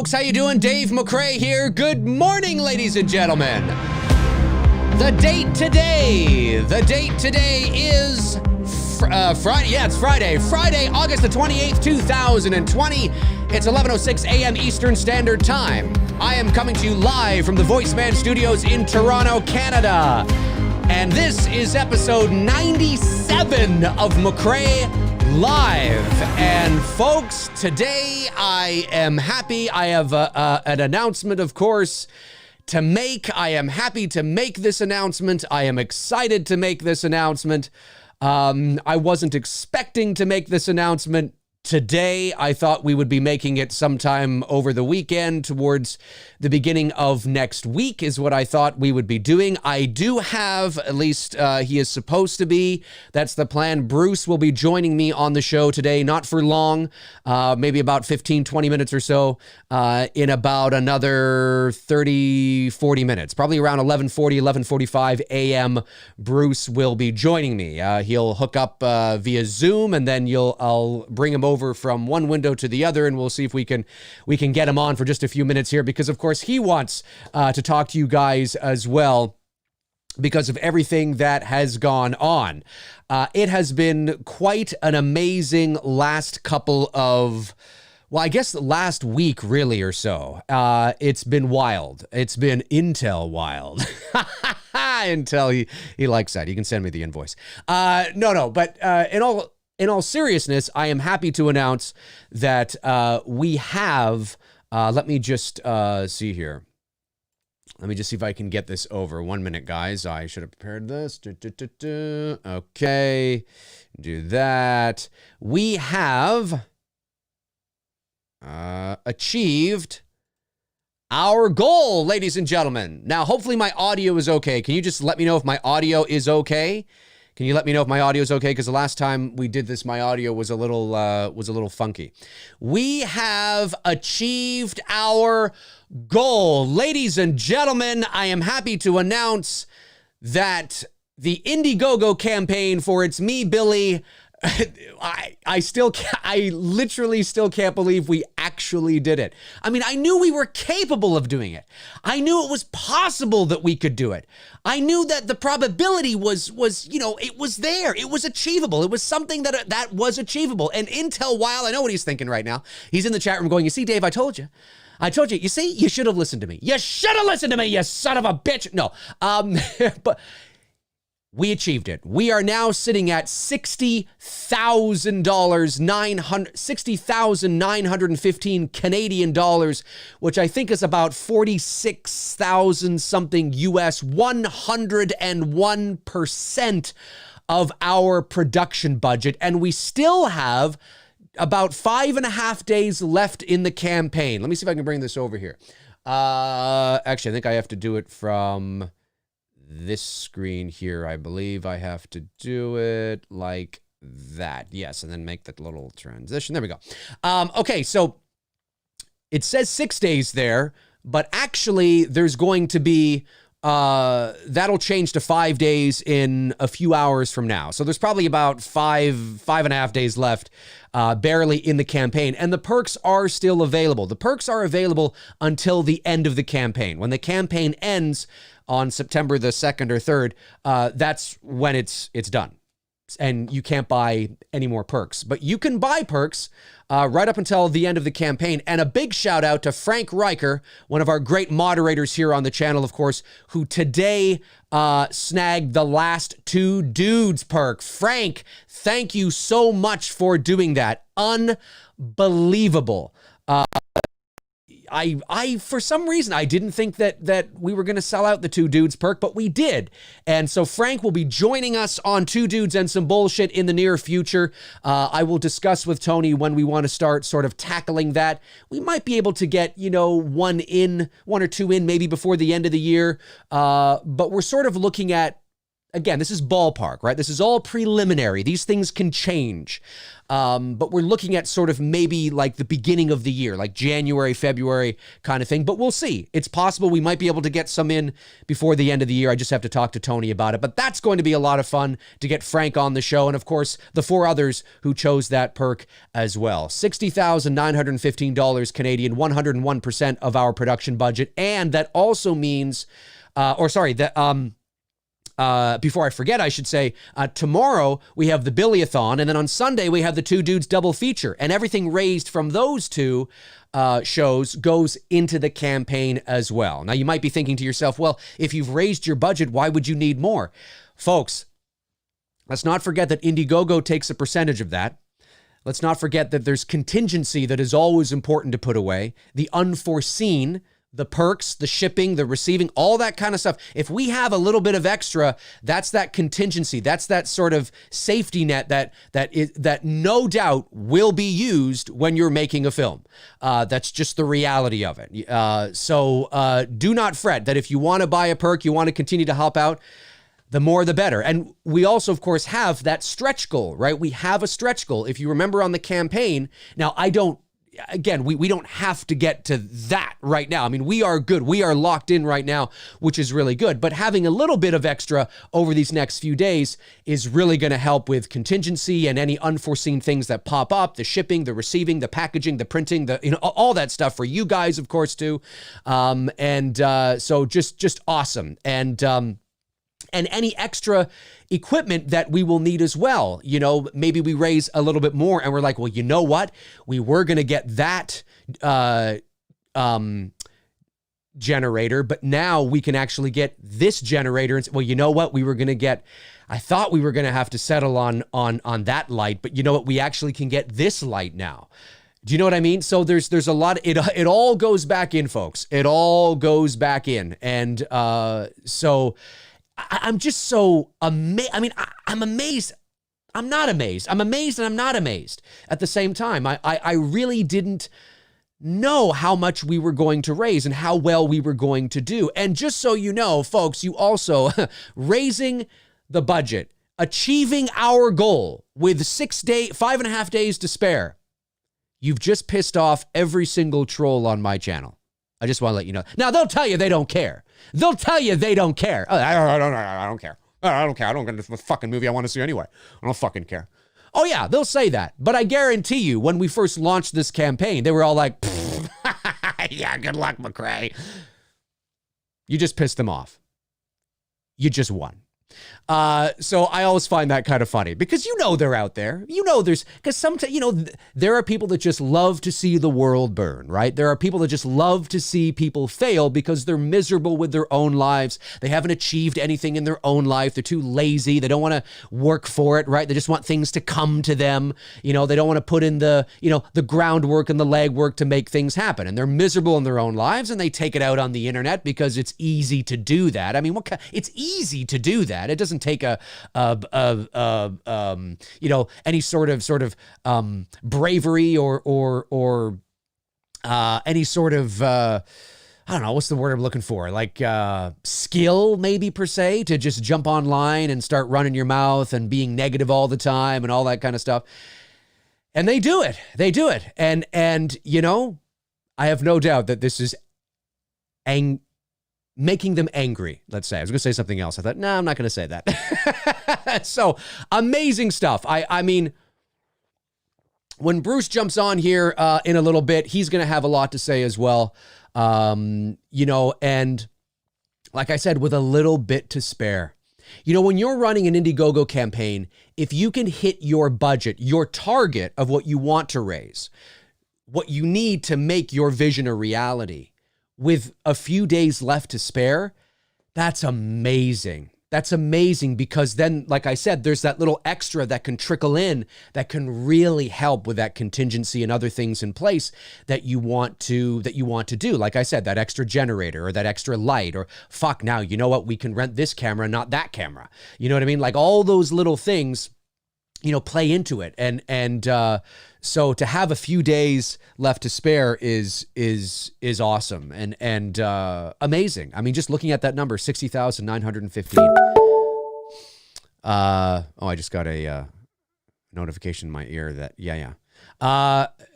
folks, how you doing? Dave McRae here. Good morning, ladies and gentlemen. The date today is Friday. Yeah, it's Friday. Friday, August the 28th, 2020. It's 11:06 a.m. Eastern Standard Time. I am coming to you live from the VoiceMann Studios in Toronto, Canada. And this is episode 97 of McRae Live. And folks, today I am happy. I have an announcement, of course, to make. I am happy to make this announcement. I am excited to make this announcement. I wasn't expecting to make this announcement today. I thought we would be making it sometime over the weekend, towards the beginning of next week is what I thought we would be doing. I do have, at least he is supposed to be, that's the plan. Bruce will be joining me on the show today, not for long, maybe about 15, 20 minutes or so, in about another 30, 40 minutes, probably around 11:40, 11:45 a.m. Bruce will be joining me. He'll hook up via Zoom, and then I'll bring him over from one window to the other, and we'll see if we can get him on for just a few minutes here, because of course he wants to talk to you guys as well, because of everything that has gone on. It has been quite an amazing last couple of, well, I guess last week really or so. It's been wild. It's been Intel wild. Intel, he likes that. You can send me the invoice. But in all seriousness, I am happy to announce that we have, let me just see here. Let me just see if I can get this over. 1 minute, guys. I should have prepared this. Okay, do that. We have achieved our goal, ladies and gentlemen. Now, hopefully my audio is okay. Can you just let me know if my audio is okay? Can you let me know if my audio is okay? Because the last time we did this, my audio was a little funky. We have achieved our goal. Ladies and gentlemen, I am happy to announce that the Indiegogo campaign for It's Me, Billy, I literally still can't believe we actually did it. I mean, I knew we were capable of doing it. I knew it was possible that we could do it. I knew that the probability was, it was there. It was achievable. It was something that was achievable. And Intel, while I know what he's thinking right now, he's in the chat room going, you see, Dave, I told you. You see, you should have listened to me. You should have listened to me, you son of a bitch. No, but we achieved it. We are now sitting at $60,000, $60,915 Canadian dollars, which I think is about 46,000 something US, 101% of our production budget. And we still have about 5.5 days left in the campaign. Let me see if I can bring this over here. Actually, I think I have to do it from this screen here. I believe I have to do it like that. Yes, and then make that little transition. There we go. Okay, so it says 6 days there, but actually there's going to be, that'll change to 5 days in a few hours from now. So there's probably about 5.5 days left, barely in the campaign. And the perks are still available. The perks are available until the end of the campaign. When the campaign ends on September the 2nd or 3rd, that's when it's done. And you can't buy any more perks. But you can buy perks right up until the end of the campaign. And a big shout out to Frank Riker, one of our great moderators here on the channel, of course, who today snagged the last 2 dudes perk. Frank, thank you so much for doing that. Unbelievable. I for some reason, I didn't think that we were going to sell out the 2 dudes perk, but we did. And so Frank will be joining us on 2 dudes and some bullshit in the near future. I will discuss with Tony when we want to start sort of tackling that. We might be able to get, 1 or 2 in maybe before the end of the year. But we're sort of looking at, again, this is ballpark, right? This is all preliminary. These things can change. But we're looking at sort of maybe like the beginning of the year, like January, February kind of thing. But we'll see. It's possible we might be able to get some in before the end of the year. I just have to talk to Tony about it. But that's going to be a lot of fun to get Frank on the show. And of course, the 4 others who chose that perk as well. $60,915 Canadian, 101% of our production budget. And that also means, before I forget, I should say, tomorrow we have the Billy-a-thon, and then on Sunday we have the Two Dudes double feature, and everything raised from those two shows goes into the campaign as well. Now, you might be thinking to yourself, well, if you've raised your budget, why would you need more? Folks, let's not forget that Indiegogo takes a percentage of that. Let's not forget that there's contingency that is always important to put away, the unforeseen, the perks, the shipping, the receiving, all that kind of stuff. If we have a little bit of extra, that's that contingency. That's that sort of safety net that no doubt will be used when you're making a film. That's just the reality of it. So do not fret that if you want to buy a perk, you want to continue to help out, the more the better. And we also, of course, have that stretch goal, right? We have a stretch goal. If you remember on the campaign, now we don't have to get to that right now. I mean, we are good. We are locked in right now, which is really good. But having a little bit of extra over these next few days is really going to help with contingency and any unforeseen things that pop up, the shipping, the receiving, the packaging, the printing, all that stuff for you guys, of course, too. So just awesome. And any extra equipment that we will need as well. Maybe we raise a little bit more and we're like, well, you know what? We were going to get that generator, but now we can actually get this generator. And well, you know what? I thought we were going to have to settle on that light, but you know what? We actually can get this light now. Do you know what I mean? So there's a lot. It all goes back in, folks. It all goes back in. And so I'm just so amazed. I mean, I'm amazed. I'm not amazed. I'm amazed and I'm not amazed at the same time. I really didn't know how much we were going to raise and how well we were going to do. And just so you know, folks, you also raising the budget, achieving our goal with 5.5 days to spare. You've just pissed off every single troll on my channel. I just want to let you know. Now, they'll tell you they don't care. They'll tell you they don't care. Oh, I don't care. I don't care. I don't get this fucking movie I want to see anyway. I don't fucking care. Oh, yeah, they'll say that. But I guarantee you, when we first launched this campaign, they were all like, yeah, good luck, McRae. You just pissed them off. You just won. So I always find that kind of funny because they're out there. Because sometimes, there are people that just love to see the world burn, right? There are people that just love to see people fail because they're miserable with their own lives. They haven't achieved anything in their own life. They're too lazy. They don't want to work for it, right? They just want things to come to them. They don't want to put in the groundwork and the legwork to make things happen. And they're miserable in their own lives and they take it out on the internet because it's easy to do that. I mean, it's easy to do that. It doesn't take any sort of bravery or any sort of I don't know, what's the word I'm looking for? Like skill, maybe, per se, to just jump online and start running your mouth and being negative all the time and all that kind of stuff. And they do it. And I have no doubt that this is making them angry, let's say. I was going to say something else. I thought, no, I'm not going to say that. So, amazing stuff. I mean, when Bruce jumps on here in a little bit, he's going to have a lot to say as well. And like I said, with a little bit to spare. When you're running an Indiegogo campaign, if you can hit your budget, your target of what you want to raise, what you need to make your vision a reality, with a few days left to spare, that's amazing. That's amazing because then, like I said, there's that little extra that can trickle in that can really help with that contingency and other things in place that you want to do. Like I said, that extra generator or that extra light or now, you know what? We can rent this camera, not that camera. You know what I mean? Like all those little things, play into it. And so to have a few days left to spare is awesome and amazing. I mean, just looking at that number, 60,915. I just got a notification in my ear that,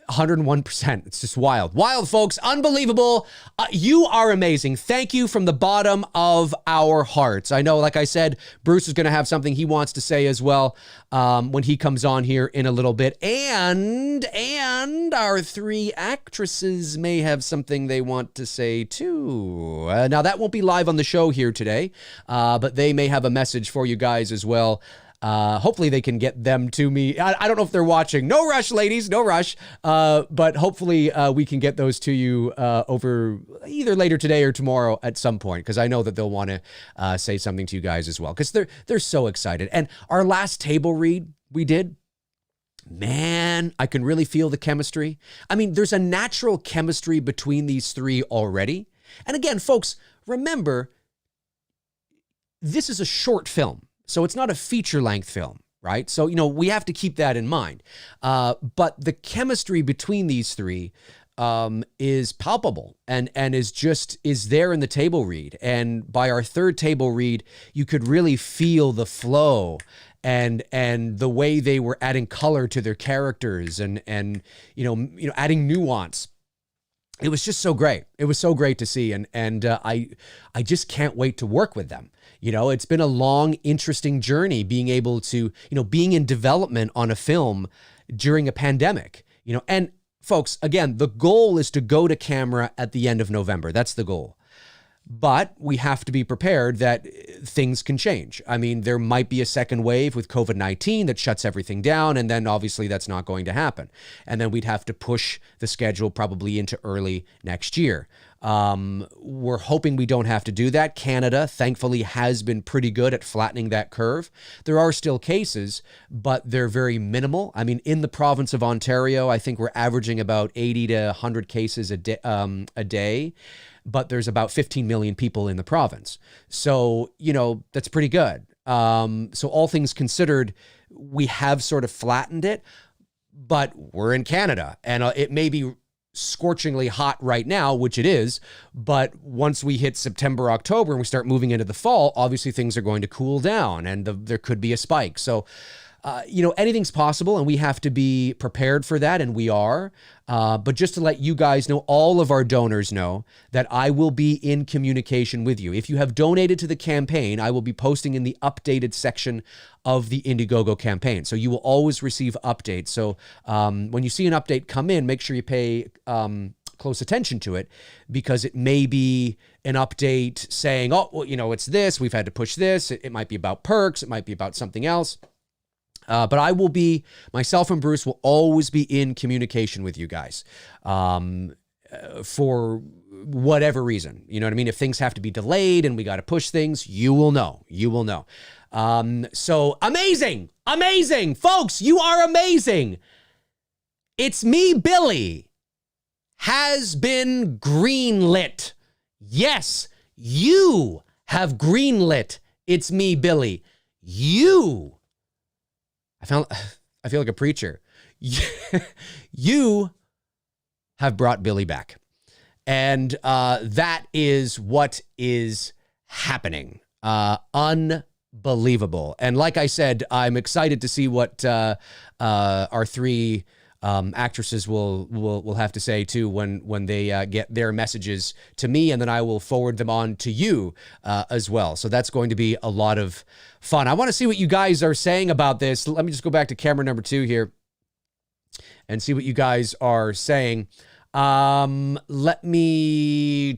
101%. It's just wild. Wild, folks. Unbelievable. You are amazing. Thank you from the bottom of our hearts. I know, like I said, Bruce is going to have something he wants to say as well when he comes on here in a little bit. And our 3 actresses may have something they want to say too. Now, that won't be live on the show here today, but they may have a message for you guys as well. Hopefully they can get them to me. I don't know if they're watching. No rush, ladies, no rush. But hopefully we can get those to you over either later today or tomorrow at some point, because I know that they'll want to say something to you guys as well, because they're so excited. And our last table read we did, man, I can really feel the chemistry. I mean, there's a natural chemistry between these 3 already. And again, folks, remember, this is a short film. So it's not a feature-length film, right? So, we have to keep that in mind. But the chemistry between these 3 is palpable and is there in the table read. And by our 3rd table read, you could really feel the flow and the way they were adding color to their characters and adding nuance. It was just so great. It was so great to see. And I just can't wait to work with them. It's been a long, interesting journey being able to, being in development on a film during a pandemic, and folks, again, the goal is to go to camera at the end of November. That's the goal. But we have to be prepared that things can change. I mean, there might be a second wave with COVID-19 that shuts everything down, and then obviously that's not going to happen. And then we'd have to push the schedule probably into early next year. We're hoping we don't have to do that. Canada, thankfully, has been pretty good at flattening that curve. There are still cases, but they're very minimal. I mean, in the province of Ontario, I think we're averaging about 80 to 100 cases a day. But there's about 15 million people in the province. So, that's pretty good. So all things considered, we have sort of flattened it, but we're in Canada and it may be scorchingly hot right now, which it is. But once we hit September, October, and we start moving into the fall, obviously things are going to cool down and there could be a spike. So, anything's possible and we have to be prepared for that, and we are. But just to let you guys know, all of our donors know that I will be in communication with you. If you have donated to the campaign, I will be posting in the updated section of the Indiegogo campaign. So you will always receive updates. So when you see an update come in, make sure you pay close attention to it, because it may be an update saying, oh, well, it's this, we've had to push this. It might be about perks. It might be about something else. But I will be, myself and Bruce will always be in communication with you guys for whatever reason. You know what I mean? If things have to be delayed and we got to push things, you will know. You will know. So amazing. Folks, you are amazing. It's Me, Billy, has been greenlit. Yes, you have greenlit It's Me, Billy. I feel like a preacher. You have brought Billy back. And that is what is happening. Unbelievable. And like I said, I'm excited to see what our 3 actresses will have to say too when they get their messages to me, and then I will forward them on to you as well. So that's going to be a lot of fun. I want to see what you guys are saying about this. Let me just go back to camera number 2 here and see what you guys are saying. Let me,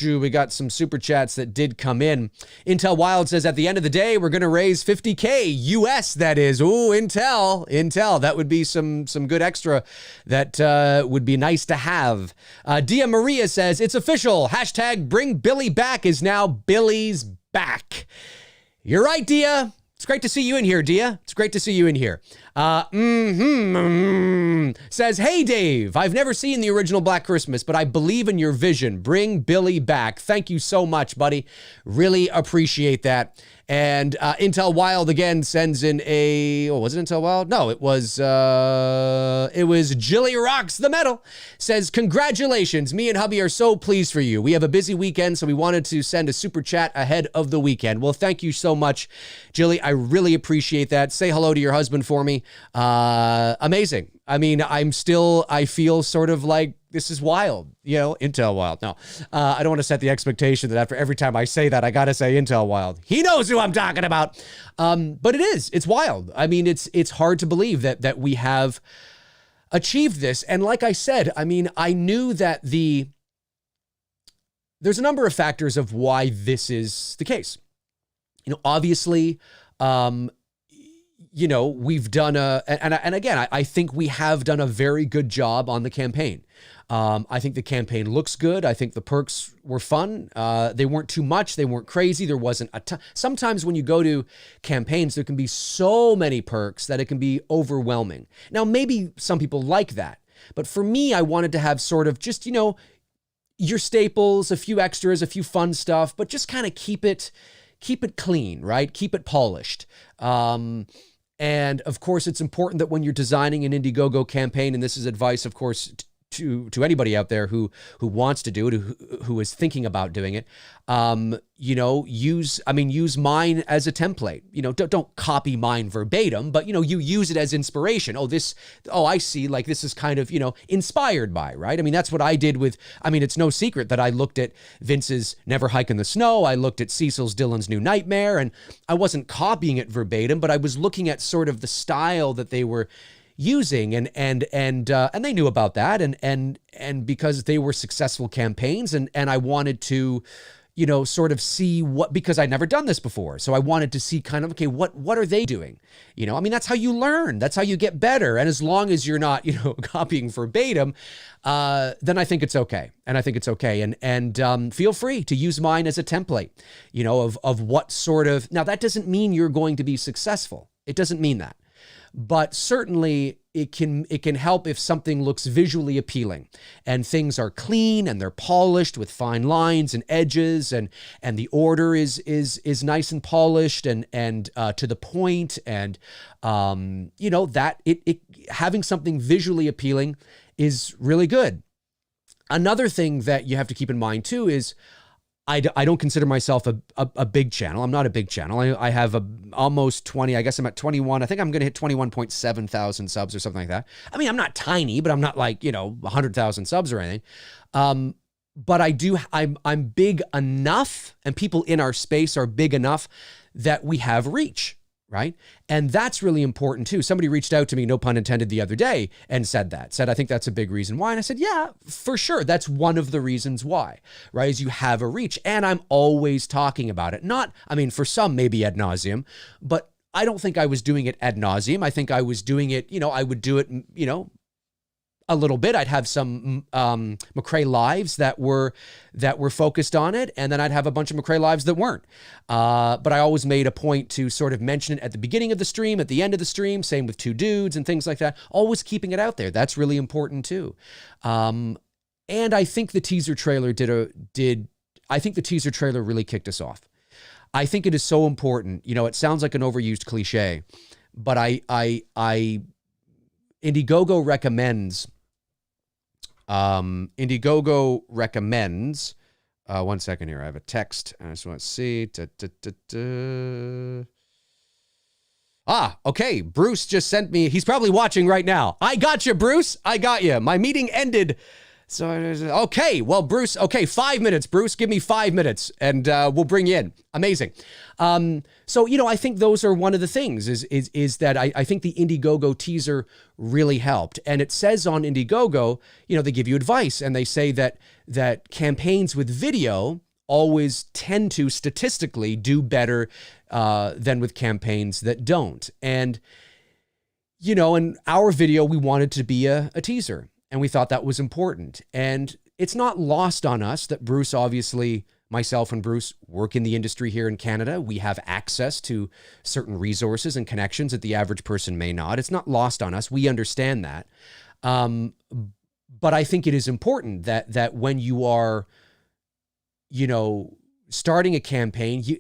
we got some super chats that did come in. Intel Wild says, at the end of the day, we're going to raise $50K US, that is. Ooh, Intel, that would be some good extra that would be nice to have. Dia Maria says, it's official. Hashtag bring Billy back is now Billy's back. You're right, Dia. It's great to see you in here, Dia. It's great to see you in here. Says, hey, Dave, I've never seen the original Black Christmas, but I believe in your vision. Bring Billy back. Thank you so much, buddy. Really appreciate that. And Intel Wild again sends in a, was it Intel Wild? No, it was Jilly Rocks the Metal. Says, congratulations. Me and hubby are so pleased for you. We have a busy weekend, so we wanted to send a super chat ahead of the weekend. Well, thank you so much, Jilly. I really appreciate that. Say hello to your husband for me. Amazing. I mean, I feel sort of like this is wild, Intel Wild. No, I don't want to set the expectation that after every time I say that, I got to say Intel Wild. He knows who I'm talking about. But it's wild. I mean, it's hard to believe that we have achieved this. And like I said, I mean, I knew that there's a number of factors of why this is the case. Obviously, we've done and again, I think we have done a very good job on the campaign. I think the campaign looks good. I think the perks were fun. They weren't too much. They weren't crazy. There wasn't a ton. Sometimes when you go to campaigns, there can be so many perks that it can be overwhelming. Now, maybe some people like that, but for me, I wanted to have sort of just, your staples, a few extras, a few fun stuff, but just kind of keep it clean, right? Keep it polished. And of course, it's important that when you're designing an Indiegogo campaign, and this is advice, of course, to anybody out there who wants to do it, who is thinking about doing it, use mine as a template. Don't copy mine verbatim, but you use it as inspiration. I see, like this is kind of, inspired by, right? I mean, that's what I did it's no secret that I looked at Vince's Never Hike in the Snow. I looked at Cecil's Dylan's New Nightmare, and I wasn't copying it verbatim, but I was looking at sort of the style that they were using, and they knew about that, and because they were successful campaigns, and I wanted to, sort of see because I'd never done this before. So I wanted to see kind of, okay, what are they doing? That's how you learn. That's how you get better. And as long as you're not, copying verbatim, then I think it's okay. And I think it's okay. And feel free to use mine as a template, of what sort of, now that doesn't mean you're going to be successful. It doesn't mean that. But certainly it can help if something looks visually appealing and things are clean and they're polished with fine lines and edges, and the order is nice and polished and to the point, and that it having something visually appealing is really good. Another thing that you have to keep in mind too is I don't consider myself a big channel. I'm not a big channel. I have almost 20. I guess I'm at 21. I think I'm going to hit 21.7 thousand subs or something like that. I mean, I'm not tiny, but I'm not like, 100,000 subs or anything. But I'm big enough, and people in our space are big enough that we have reach. Right? And that's really important too. Somebody reached out to me, no pun intended, the other day and said, I think that's a big reason why. And I said, yeah, for sure. That's one of the reasons why, right? Is you have a reach, and I'm always talking about it. For some maybe ad nauseum, but I don't think I was doing it ad nauseum. I think I was doing it, I would do it, a little bit. I'd have some McRae lives that were focused on it, and then I'd have a bunch of McRae lives that weren't. But I always made a point to sort of mention it at the beginning of the stream, at the end of the stream, same with Two Dudes and things like that. Always keeping it out there. That's really important too. And I think the teaser trailer I think the teaser trailer really kicked us off. I think it is so important. It sounds like an overused cliche, but Indiegogo recommends. One second here. I have a text. I just want to see. Okay. Bruce just sent me. He's probably watching right now. I got you, Bruce. I got you. My meeting ended. So, okay. Well, Bruce, 5 minutes, Bruce, give me 5 minutes and we'll bring you in. Amazing. I think those are one of the things is that I think the Indiegogo teaser really helped. And it says on Indiegogo, they give you advice, and they say that campaigns with video always tend to statistically do better than with campaigns that don't. And, in our video, we wanted to be a teaser. And we thought that was important. And it's not lost on us that Bruce, obviously, myself and Bruce work in the industry here in Canada. We have access to certain resources and connections that the average person may not. It's not lost on us. We understand that. But I think it is important that when you are, starting a campaign, you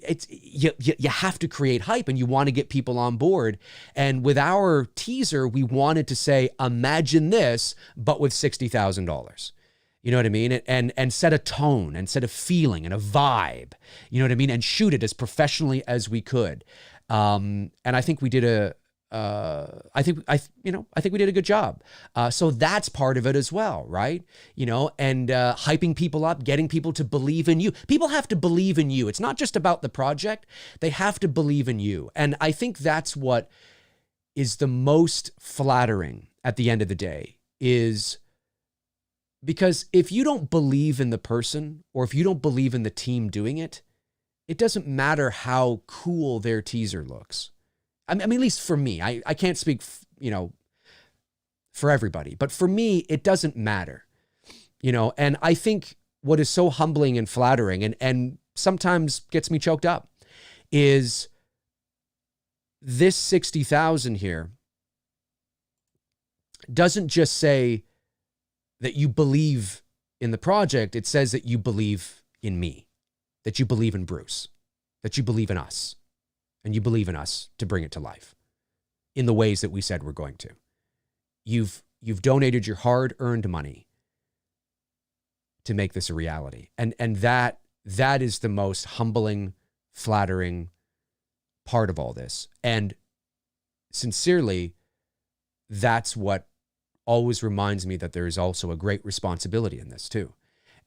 have to create hype, and you want to get people on board. And with our teaser, we wanted to say, imagine this, but with $60,000. You know what I mean? And set a tone and set a feeling and a vibe, you know what I mean? And shoot it as professionally as we could. And I think we did I think we did a good job. So that's part of it as well, right? You know, and hyping people up, getting people to believe in you. People have to believe in you. It's not just about the project. They have to believe in you. And I think that's what is the most flattering at the end of the day, is because if you don't believe in the person, or if you don't believe in the team doing it, it doesn't matter how cool their teaser looks. I mean, at least for me, I can't speak, for everybody, but for me, it doesn't matter, and I think what is so humbling and flattering and sometimes gets me choked up is this 60,000 here doesn't just say that you believe in the project. It says that you believe in me, that you believe in Bruce, that you believe in us. And you believe in us to bring it to life in the ways that we said we're going to. You've donated your hard-earned money to make this a reality. And that is the most humbling, flattering part of all this. And sincerely, that's what always reminds me that there is also a great responsibility in this too.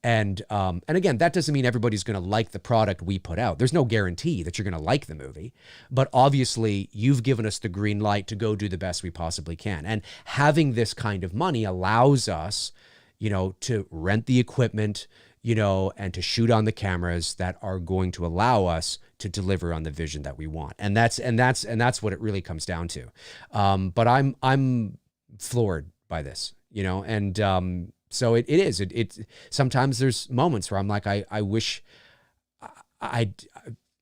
And again, that doesn't mean everybody's going to like the product we put out. There's no guarantee that you're going to like the movie, but obviously you've given us the green light to go do the best we possibly can. And having this kind of money allows us, to rent the equipment, and to shoot on the cameras that are going to allow us to deliver on the vision that we want. And that's what it really comes down to. But I'm floored by this, and so it is. It sometimes there's moments where I'm like, I wish I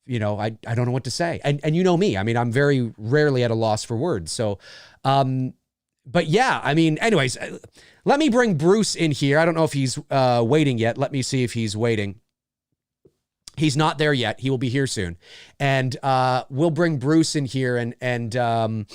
don't know what to say. And you know me, I mean, I'm very rarely at a loss for words. So, but yeah, I mean, anyways, let me bring Bruce in here. I don't know if he's waiting yet. Let me see if he's waiting. He's not there yet. He will be here soon. And we'll bring Bruce in here and then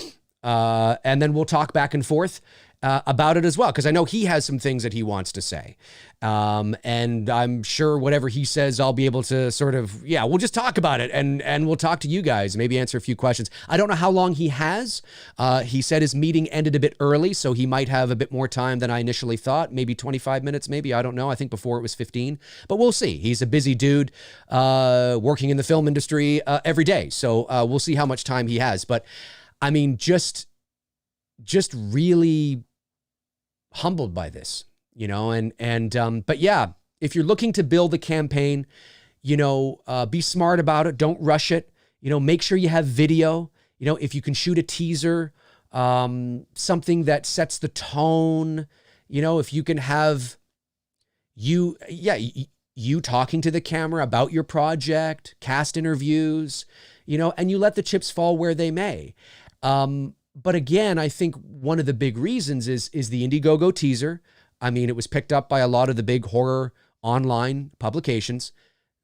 we'll talk back and forth about it as well, because I know he has some things that he wants to say. And I'm sure whatever he says, I'll be able to we'll just talk about it and we'll talk to you guys, maybe answer a few questions. I don't know how long he has. He said his meeting ended a bit early, so he might have a bit more time than I initially thought, maybe 25 minutes, maybe, I don't know. I think before it was 15, but we'll see. He's a busy dude, working in the film industry every day. So we'll see how much time he has. But I mean, just really humbled by this, but yeah, if you're looking to build a campaign, be smart about it. Don't rush it. Make sure you have video. If you can shoot a teaser, something that sets the tone, if you can have you talking to the camera about your project, cast interviews, and you let the chips fall where they may. But again, I think one of the big reasons is the Indiegogo teaser. I mean, it was picked up by a lot of the big horror online publications.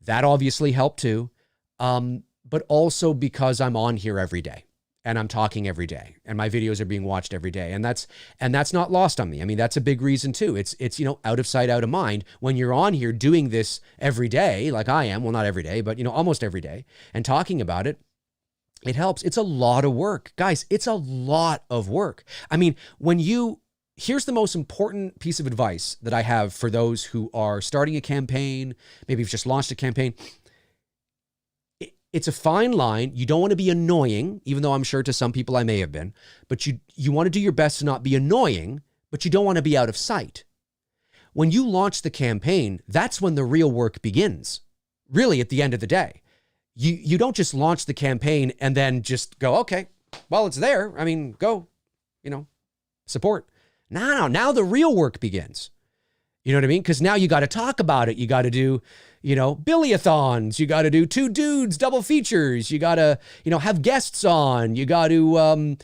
That obviously helped too. But also because I'm on here every day and I'm talking every day and my videos are being watched every day. And that's not lost on me. I mean, that's a big reason too. It's out of sight, out of mind. When you're on here doing this every day, like I am, well, not every day, but almost every day, and talking about it, it helps. It's a lot of work. Guys, it's a lot of work. I mean, here's the most important piece of advice that I have for those who are starting a campaign, maybe you've just launched a campaign. It's a fine line. You don't want to be annoying, even though I'm sure to some people I may have been, but you want to do your best to not be annoying, but you don't want to be out of sight. When you launch the campaign, that's when the real work begins, really, at the end of the day. You don't just launch the campaign and then just go, okay, well, it's there. I mean, go, support. No, now the real work begins. You know what I mean? Because now you got to talk about it. You got to do, Billy-a-thons. You got to do two dudes, double features. You got to, have guests on. You got to,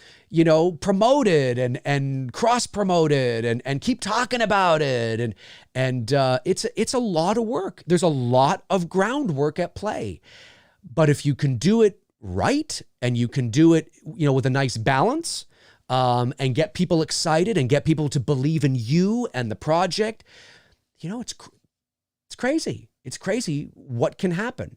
promoted and cross promoted and keep talking about it. And it's a lot of work. There's a lot of groundwork at play. But if you can do it right and you can do it, with a nice balance, and get people excited and get people to believe in you and the project, it's crazy. It's crazy what can happen.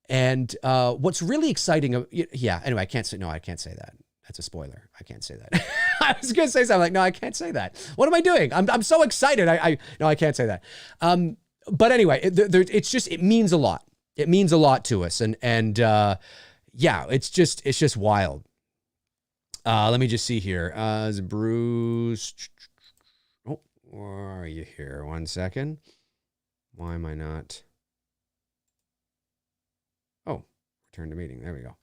And what's really exciting, anyway, I can't say that. That's a spoiler. I can't say that. I was going to say something like, no, I can't say that. What am I doing? I'm so excited. No, I can't say that. But anyway, it means a lot. It means a lot to us. And it's just wild. Let me just see here. Is Bruce? Oh, where are you here? 1 second. Why am I not? Oh, return to meeting. There we go.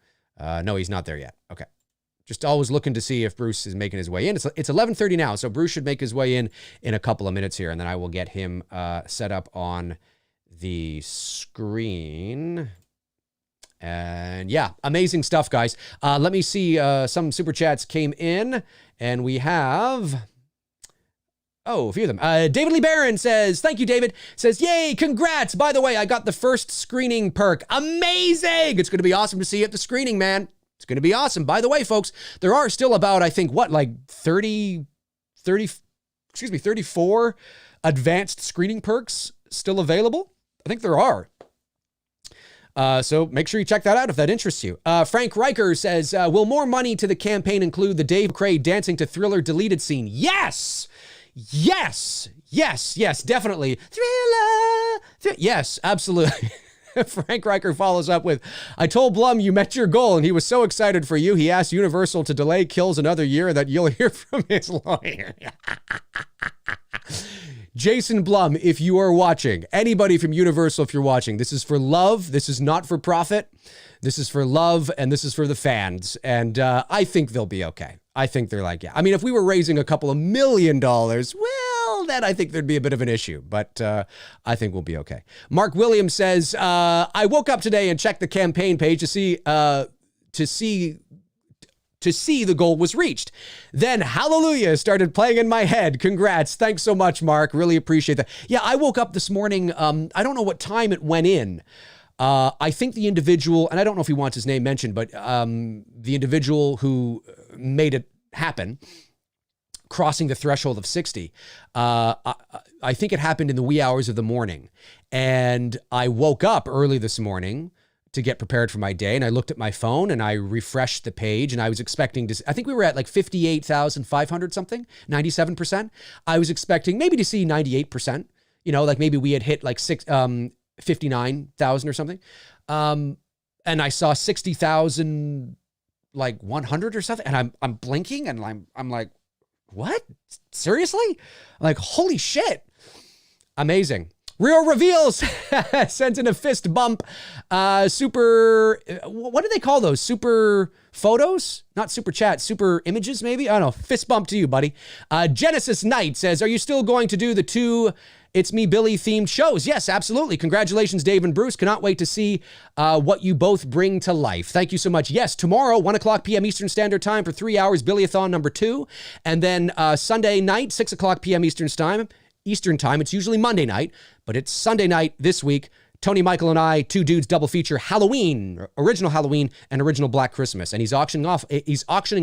No, he's not there yet. Okay. Just always looking to see if Bruce is making his way in. It's 11:30 now, so Bruce should make his way in a couple of minutes here, and then I will get him set up on the screen. And yeah, amazing stuff, guys. Let me see. Some super chats came in, and we have... a few of them. David Lee Barron says, thank you, David. Says, yay, congrats. By the way, I got the first screening perk. Amazing. It's going to be awesome to see you at the screening, man. It's going to be awesome. By the way, folks, there are still about, I think, 34 advanced screening perks still available. I think there are. So make sure you check that out if that interests you. Frank Riker says, will more money to the campaign include the Dave McRae dancing to Thriller deleted scene? Yes! Yes, definitely. Thriller. Yes, absolutely. Frank Riker follows up with, I told Blum you met your goal and he was so excited for you. He asked Universal to delay Kills another year that you'll hear from his lawyer. Jason Blum, if you are watching, anybody from Universal, if you're watching, this is for love. This is not for profit. This is for love, and this is for the fans. And I think they'll be okay. I think they're like, yeah. I mean, if we were raising a couple of $1 million, well, then I think there'd be a bit of an issue. But I think we'll be okay. Mark Williams says, I woke up today and checked the campaign page to see the goal was reached. Then Hallelujah started playing in my head. Congrats. Thanks so much, Mark. Really appreciate that. Yeah, I woke up this morning. I don't know what time it went in. I think the individual, and I don't know if he wants his name mentioned, but the individual who made it happen, crossing the threshold of 60, I think it happened in the wee hours of the morning. And I woke up early this morning to get prepared for my day. And I looked at my phone and I refreshed the page and I was expecting to, I think we were at like 58,500 something, 97%. I was expecting maybe to see 98%, like maybe we had hit like 59,000 or something. And I saw 60,000, like 100 or something. And I'm blinking and I'm like, what? Seriously? Like, holy shit. Amazing. Real Reveals sends in a fist bump. Super, what do they call those? Super photos? Not super chat, super images maybe? I don't know. Fist bump to you, buddy. Genesis Knight says, are you still going to do the 2 It's Me Billy themed shows? Yes, absolutely. Congratulations, Dave and Bruce. Cannot wait to see what you both bring to life. Thank you so much. Yes, tomorrow, 1 o'clock p.m. Eastern Standard Time for 3 hours, Billy-a-thon number 2. And then Sunday night, 6 o'clock p.m. Eastern Time. It's usually Monday night, but it's Sunday night this week. Tony, Michael, and I, 2 dudes, double feature Halloween, original Halloween and original Black Christmas. And he's auctioning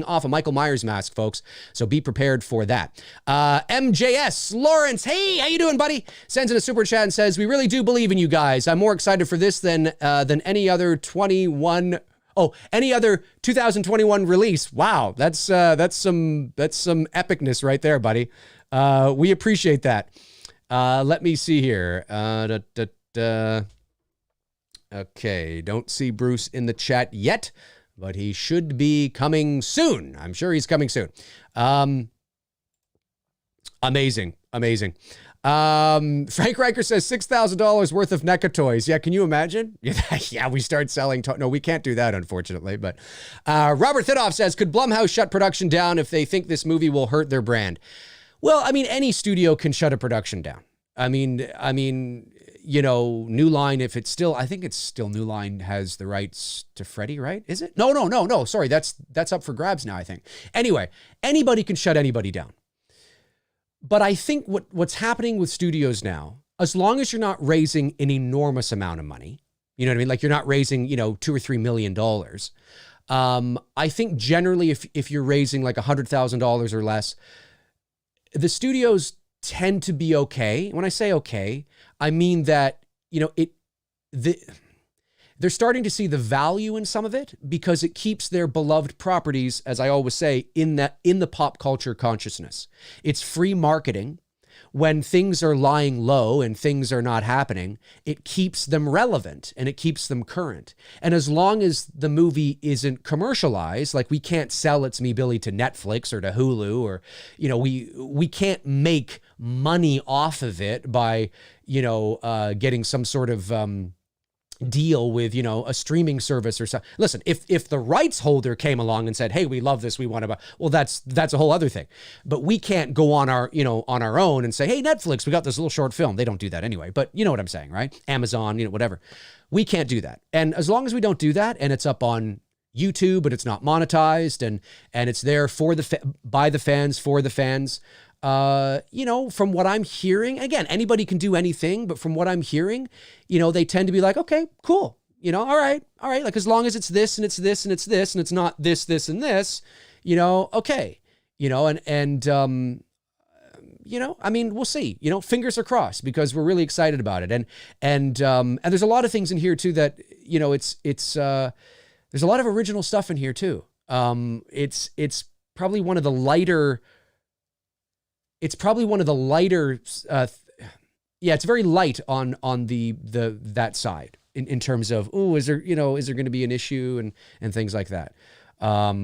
off a Michael Myers mask, folks. So be prepared for that. MJS Lawrence, hey, how you doing, buddy? Sends in a super chat and says, we really do believe in you guys. I'm more excited for this than any other 2021 release. Wow, that's some epicness right there, buddy. We appreciate that. Let me see here. Okay, don't see Bruce in the chat yet, but he should be coming soon. I'm sure he's coming soon. Amazing. Frank Riker says $6,000 worth of NECA toys. Yeah, can you imagine? Yeah, we start selling. No, we can't do that, unfortunately. But Robert Thidoff says, could Blumhouse shut production down if they think this movie will hurt their brand? Well, I mean, any studio can shut a production down. I mean, you know, New Line, if it's still, I think it's still New Line has the rights to Freddie, right? Is it? No. Sorry, that's up for grabs now, I think. Anyway, anybody can shut anybody down. But I think what's happening with studios now, as long as you're not raising an enormous amount of money, you know what I mean? Like you're not raising, you know, $2 or $3 million. I think generally if you're raising like $100,000 or less, the studios tend to be okay. When I say okay, I mean that, you know, they're starting to see the value in some of it because it keeps their beloved properties, as I always say, in the pop culture consciousness. It's free marketing. When things are lying low and things are not happening, it keeps them relevant and it keeps them current. And as long as the movie isn't commercialized, like we can't sell It's Me Billy to Netflix or to Hulu, or, you know, we can't make money off of it by, you know, getting some sort of deal with, you know, a streaming service or something. Listen, if the rights holder came along and said, hey, we love this, we want to buy, well, that's a whole other thing. But we can't go on our, you know, on our own and say, hey, Netflix, we got this little short film. They don't do that anyway, but you know what I'm saying, right? Amazon, you know, whatever. We can't do that. And as long as we don't do that and it's up on YouTube, but it's not monetized and it's there for by the fans, for the fans, you know, from what I'm hearing, again, anybody can do anything, but from what I'm hearing, you know, they tend to be like, okay, cool. You know, all right. Like, as long as it's this and it's this and it's this, and it's not this, and this, you know, okay. You know, and you know, I mean, we'll see, you know, fingers are crossed because we're really excited about it. And there's a lot of things in here too that, you know, it's there's a lot of original stuff in here too. It's probably one of the lighter, it's very light on that side in terms of, is there going to be an issue and things like that. But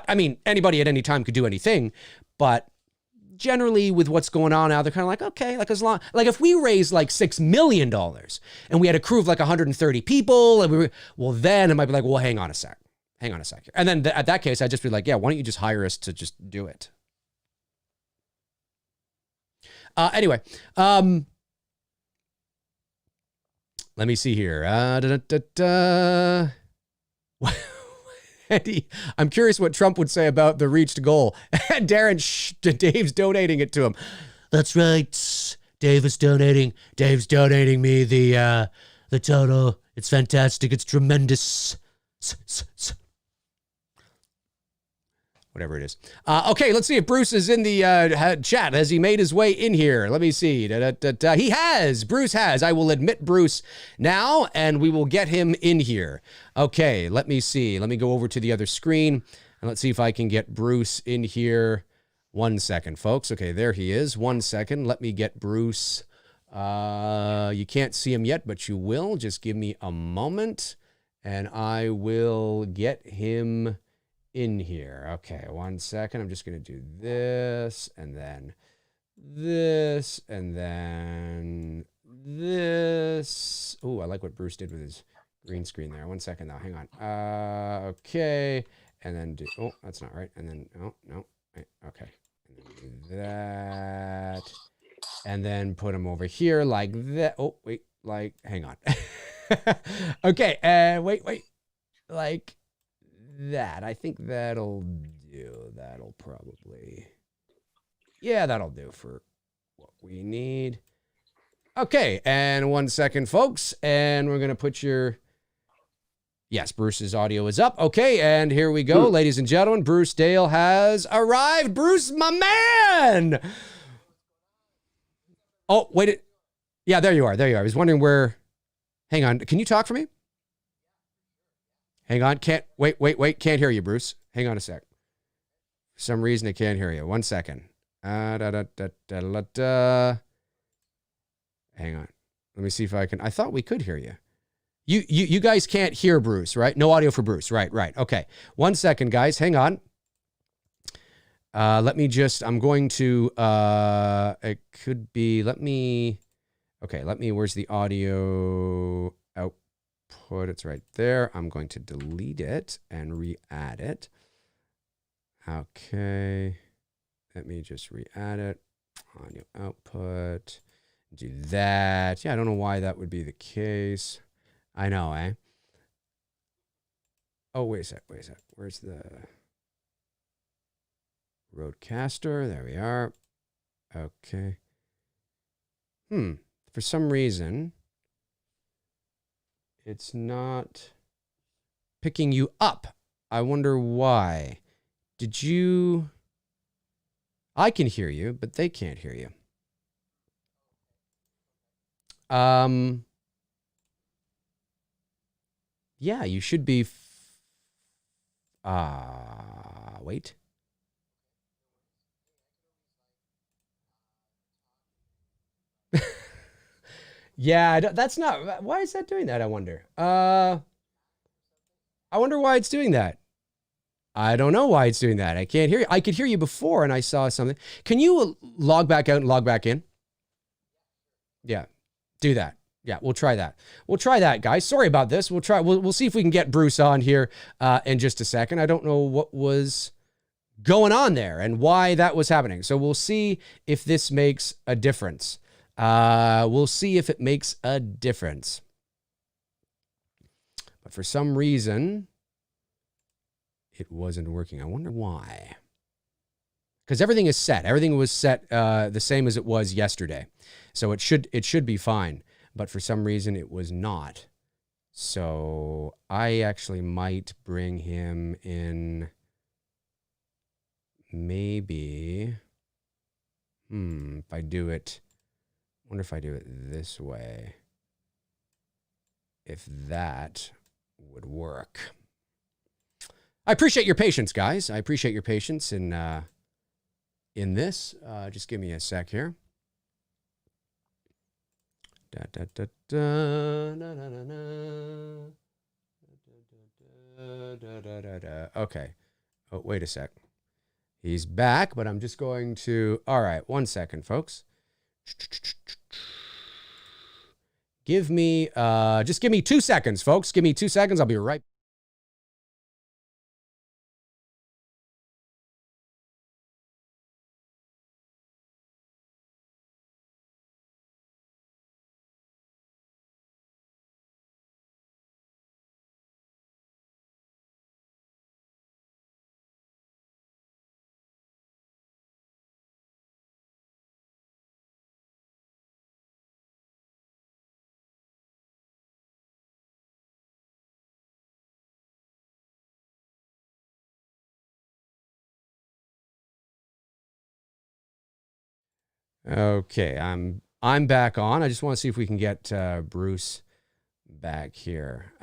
I mean, anybody at any time could do anything, but generally with what's going on now, they're kind of like, okay, like as long, like if we raise like $6 million and we had a crew of like 130 people, and then it might be like, well, hang on a sec here. And then at that case, I'd just be like, yeah, why don't you just hire us to just do it? Anyway, let me see here. Andy, I'm curious what Trump would say about the reached goal. Darren, Dave's donating it to him. That's right. Dave's donating me the total. It's fantastic. It's tremendous. Whatever it is. Okay, let's see if Bruce is in the chat. Has he made his way in here? Let me see. He has. Bruce has. I will admit Bruce now, and we will get him in here. Okay, let me see. Let me go over to the other screen, and let's see if I can get Bruce in here. 1 second, folks. Okay, there he is. 1 second. Let me get Bruce. You can't see him yet, but you will. Just give me a moment, and I will get him in here. Okay, 1 second. I'm just going to do this and then this and then this. Oh, I like what Bruce did with his green screen there. 1 second though. Hang on. Okay. And then do, oh, that's not right. And then, oh, no. Okay. And then do that. And then put him over here like that. Oh, wait, like, hang on. Okay. Wait. Like that. I think that'll do. That'll probably, yeah, that'll do for what we need. Okay, and 1 second, folks, and we're gonna put your, yes, Bruce's audio is up. Okay, and here we go, ladies and gentlemen. Bruce Dale has arrived. Bruce, my man. Oh, wait, yeah, there you are. I was wondering where, hang on, can you talk for me? Hang on, wait, can't hear you, Bruce. Hang on a sec. For some reason, I can't hear you. 1 second. Hang on. Let me see if I can, I thought we could hear you. You guys can't hear Bruce, right? No audio for Bruce. Right. Okay. 1 second, guys. Hang on. Let me just, I'm going to, it could be, where's the audio output? It's right there. I'm going to delete it and re-add it. Okay. Let me just re-add it. audio output. Do that. Yeah, I don't know why that would be the case. I know, eh? Oh, wait a sec. Where's the Rodecaster? There we are. Okay. For some reason, it's not picking you up. I wonder why. Did you... I can hear you, but they can't hear you. Yeah, you should be... wait. Yeah, that's not... Why is that doing that, I wonder? I wonder why it's doing that. I don't know why it's doing that. I can't hear you. I could hear you before and I saw something. Can you log back out and log back in? Yeah, do that. Yeah, we'll try that. We'll try that, guys. Sorry about this. We'll try. We'll see if we can get Bruce on here in just a second. I don't know what was going on there and why that was happening. So we'll see if this makes a difference. We'll see if it makes a difference. But for some reason, it wasn't working. I wonder why. Because everything is set. Everything was set the same as it was yesterday. So it should be fine. But for some reason, it was not. So I actually might bring him in maybe. If I do it, I wonder if I do it this way. If that would work. I appreciate your patience, guys. I appreciate your patience in this. Just give me a sec here. Okay. Oh, wait a sec. He's back, but I'm just going to... All right, 1 second, folks. Give me... just give me 2 seconds, folks. Give me 2 seconds. I'll be right back. Okay, I'm back on. I just want to see if we can get Bruce back here.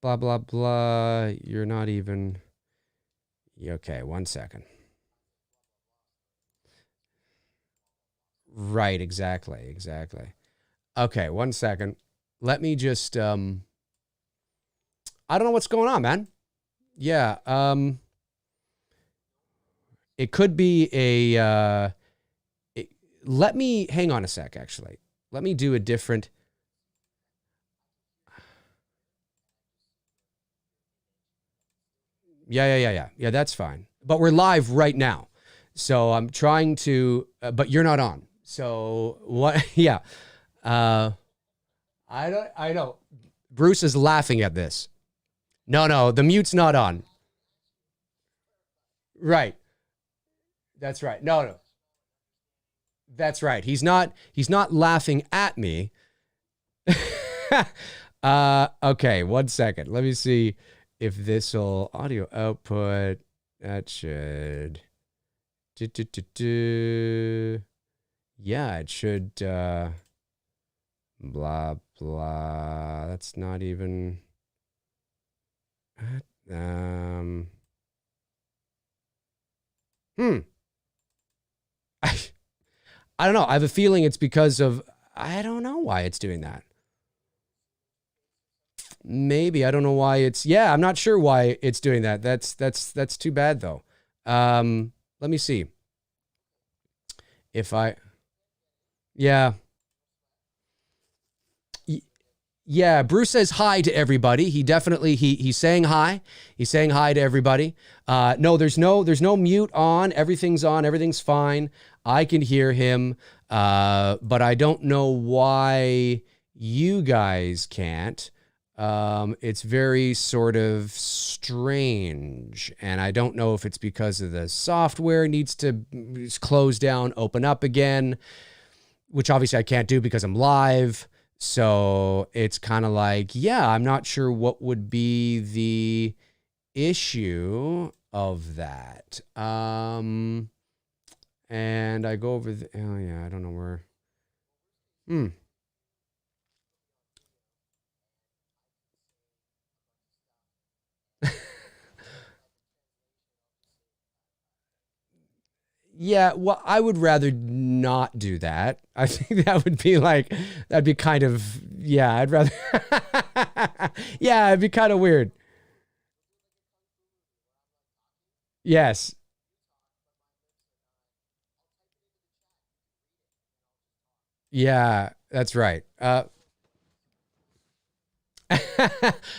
Blah, blah, blah. You're not even... Okay, 1 second. Right, exactly. Okay, 1 second. Let me just... I don't know what's going on, man. Yeah, it could be a... let me... Hang on a sec, actually. Let me do a different... Yeah, that's fine. But we're live right now. So I'm trying to... but you're not on. So what? Yeah. I know. Bruce is laughing at this. No, the mute's not on. Right. That's right. No. That's right. He's not laughing at me. Okay, 1 second. Let me see if this'll audio output. That should. Yeah, it should. Blah blah. That's not even. I don't know. I have a feeling it's because of, I don't know why it's doing that. Maybe, I don't know why it's, yeah, I'm not sure why it's doing that. That's too bad though. Let me see. If I, yeah. Yeah, Bruce says hi to everybody. He definitely he's saying hi. He's saying hi to everybody. No, there's no mute on. Everything's on. Everything's fine. I can hear him, but I don't know why you guys can't. It's very sort of strange, and I don't know if it's because of the software needs to close down, open up again, which obviously I can't do because I'm live. So it's kind of like, yeah, I'm not sure what would be the issue of that. And I go over the, oh yeah, I don't know where. Yeah, well, I would rather not do that. I think that would be like, that'd be kind of, yeah, I'd rather, yeah, it'd be kind of weird. Yes. Yeah, that's right.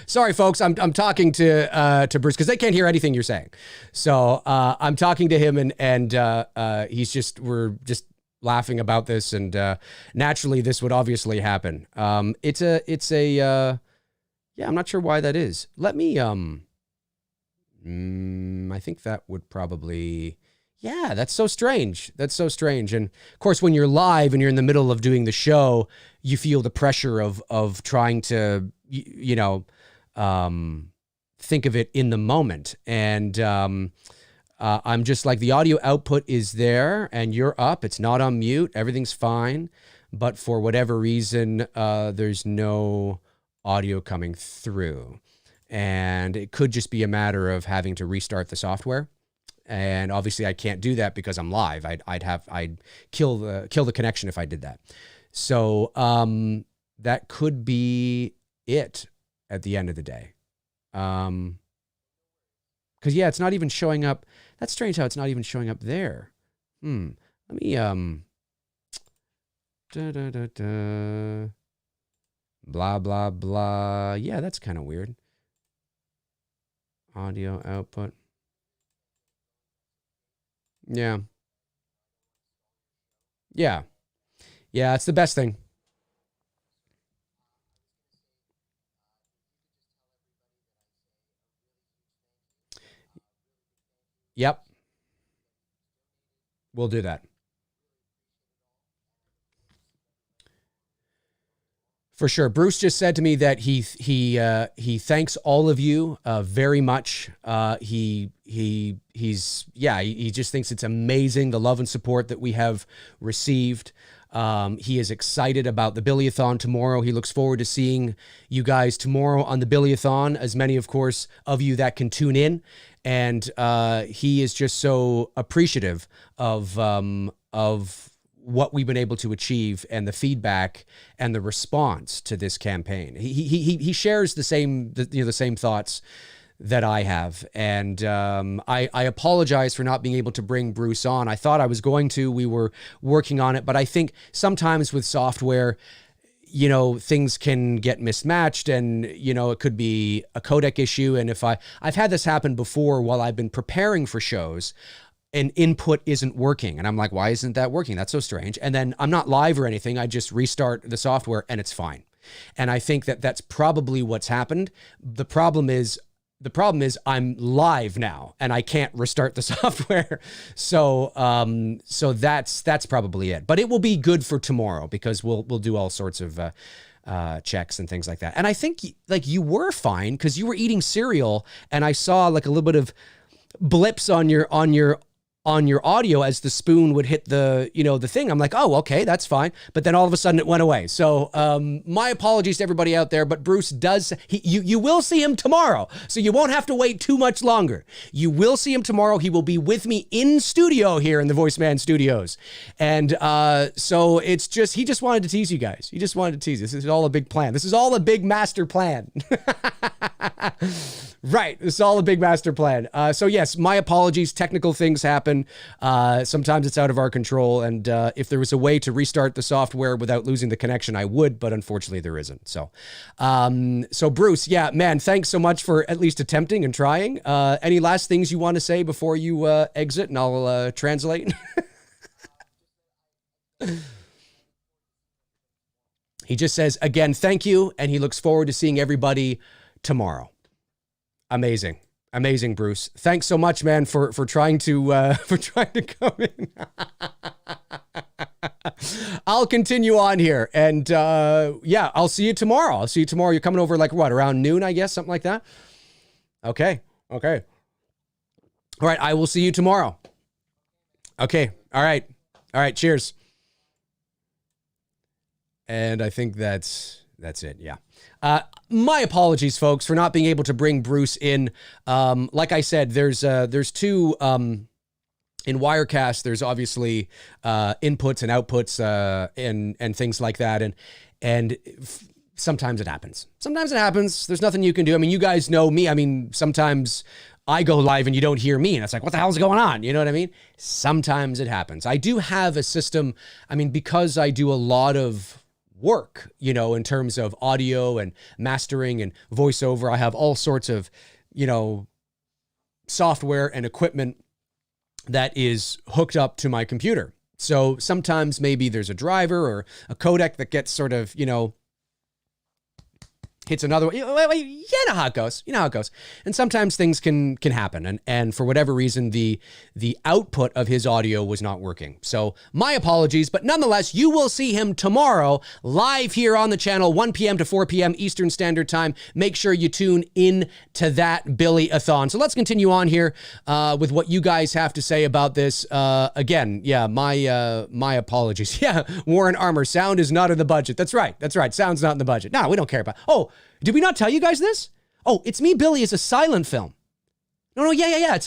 Sorry, folks. I'm talking to Bruce because they can't hear anything you're saying. So I'm talking to him, and he's just we're just laughing about this, and naturally this would obviously happen. It's a yeah. I'm not sure why that is. Let me I think that would probably. Yeah, that's so strange. That's so strange. And of course, when you're live and you're in the middle of doing the show, you feel the pressure of trying to, think of it in the moment. And I'm just like, the audio output is there and you're up. It's not on mute. Everything's fine. But for whatever reason, there's no audio coming through. And it could just be a matter of having to restart the software. And obviously I can't do that because I'm live. I'd kill the connection if I did that. So that could be it at the end of the day. Because yeah, it's not even showing up. That's strange how it's not even showing up there. Let me blah blah blah. Yeah, that's kind of weird. Audio output. Yeah. Yeah. Yeah, it's the best thing. Yep. We'll do that. For sure. Bruce just said to me that he thanks all of you very much. He just thinks it's amazing, the love and support that we have received. He is excited about the Billy-a-thon tomorrow. He looks forward to seeing you guys tomorrow on the Billy-a-thon, as many, of course, of you that can tune in. And he is just so appreciative of what we've been able to achieve and the feedback and the response to this campaign. He shares the same thoughts that I have. And I apologize for not being able to bring Bruce on. I thought I was going to. We were working on it, but I think sometimes with software, things can get mismatched, and it could be a codec issue. And if I've had this happen before while I've been preparing for shows, an input isn't working. And I'm like, why isn't that working? That's so strange. And then I'm not live or anything. I just restart the software and it's fine. And I think that that's probably what's happened. The problem is I'm live now and I can't restart the software. So that's probably it. But it will be good for tomorrow because we'll do all sorts of checks and things like that. And I think like you were fine because you were eating cereal and I saw like a little bit of blips on your audio as the spoon would hit the thing. I'm like, oh, okay, that's fine. But then all of a sudden it went away. So my apologies to everybody out there, but Bruce does, you will see him tomorrow. So you won't have to wait too much longer. You will see him tomorrow. He will be with me in studio here in the VoiceMann Studios. And so it's just, he just wanted to tease you guys. He just wanted to tease. This is all a big plan. This is all a big master plan. Right. It's all a big master plan. So yes, my apologies. Technical things happen. Sometimes it's out of our control. And if there was a way to restart the software without losing the connection, I would, but unfortunately there isn't. So, so Bruce, yeah, man, thanks so much for at least attempting and trying. Any last things you want to say before you exit, and I'll translate? He just says, again, thank you. And he looks forward to seeing everybody tomorrow. Amazing. Amazing, Bruce. Thanks so much, man, for trying to come in. I'll continue on here. And yeah, I'll see you tomorrow. I'll see you tomorrow. You're coming over like what, around noon, I guess, something like that? Okay. Okay. All right. I will see you tomorrow. Okay. All right. All right. Cheers. And I think that's it. Yeah. My apologies, folks, for not being able to bring Bruce in. Like I said, there's two, in Wirecast, there's obviously, inputs and outputs, and things like that. And sometimes it happens. Sometimes it happens. There's nothing you can do. I mean, you guys know me. I mean, sometimes I go live and you don't hear me and it's like, what the hell's going on? You know what I mean? Sometimes it happens. I do have a system. I mean, because I do a lot of work, you know, in terms of audio and mastering and voiceover. I have all sorts of, you know, software and equipment that is hooked up to my computer. So sometimes maybe there's a driver or a codec that gets sort of, you know, hits another one. You know how it goes. You know how it goes. And sometimes things can happen. And for whatever reason, the output of his audio was not working. So my apologies, but nonetheless, you will see him tomorrow live here on the channel, 1 p.m. to 4 p.m. Eastern Standard Time. Make sure you tune in to that Billy-a-thon. So let's continue on here with what you guys have to say about this. Again, yeah, my apologies. Yeah, Warren Armour, sound is not in the budget. That's right. That's right. Sound's not in the budget. No, we don't care about. Oh, did we not tell you guys this? Oh, It's Me, Billy is a silent film. No, yeah.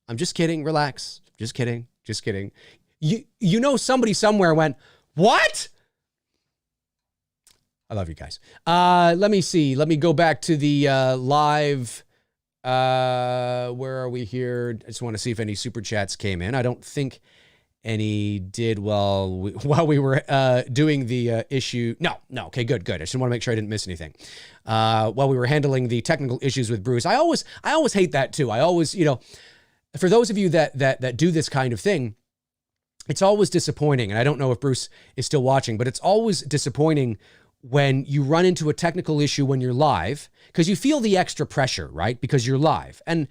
I'm just kidding. Relax. Just kidding. Just kidding. You know, somebody somewhere went, what? I love you guys. Let me see. Let me go back to the live. Where are we here? I just want to see if any super chats came in. I don't think any did while we were doing the issue. No. Okay, good. I just want to make sure I didn't miss anything. While we were handling the technical issues with Bruce. I always hate that too. I always, you know, for those of you that do this kind of thing, it's always disappointing. And I don't know if Bruce is still watching, but it's always disappointing when you run into a technical issue when you're live, because you feel the extra pressure, right? Because you're live. And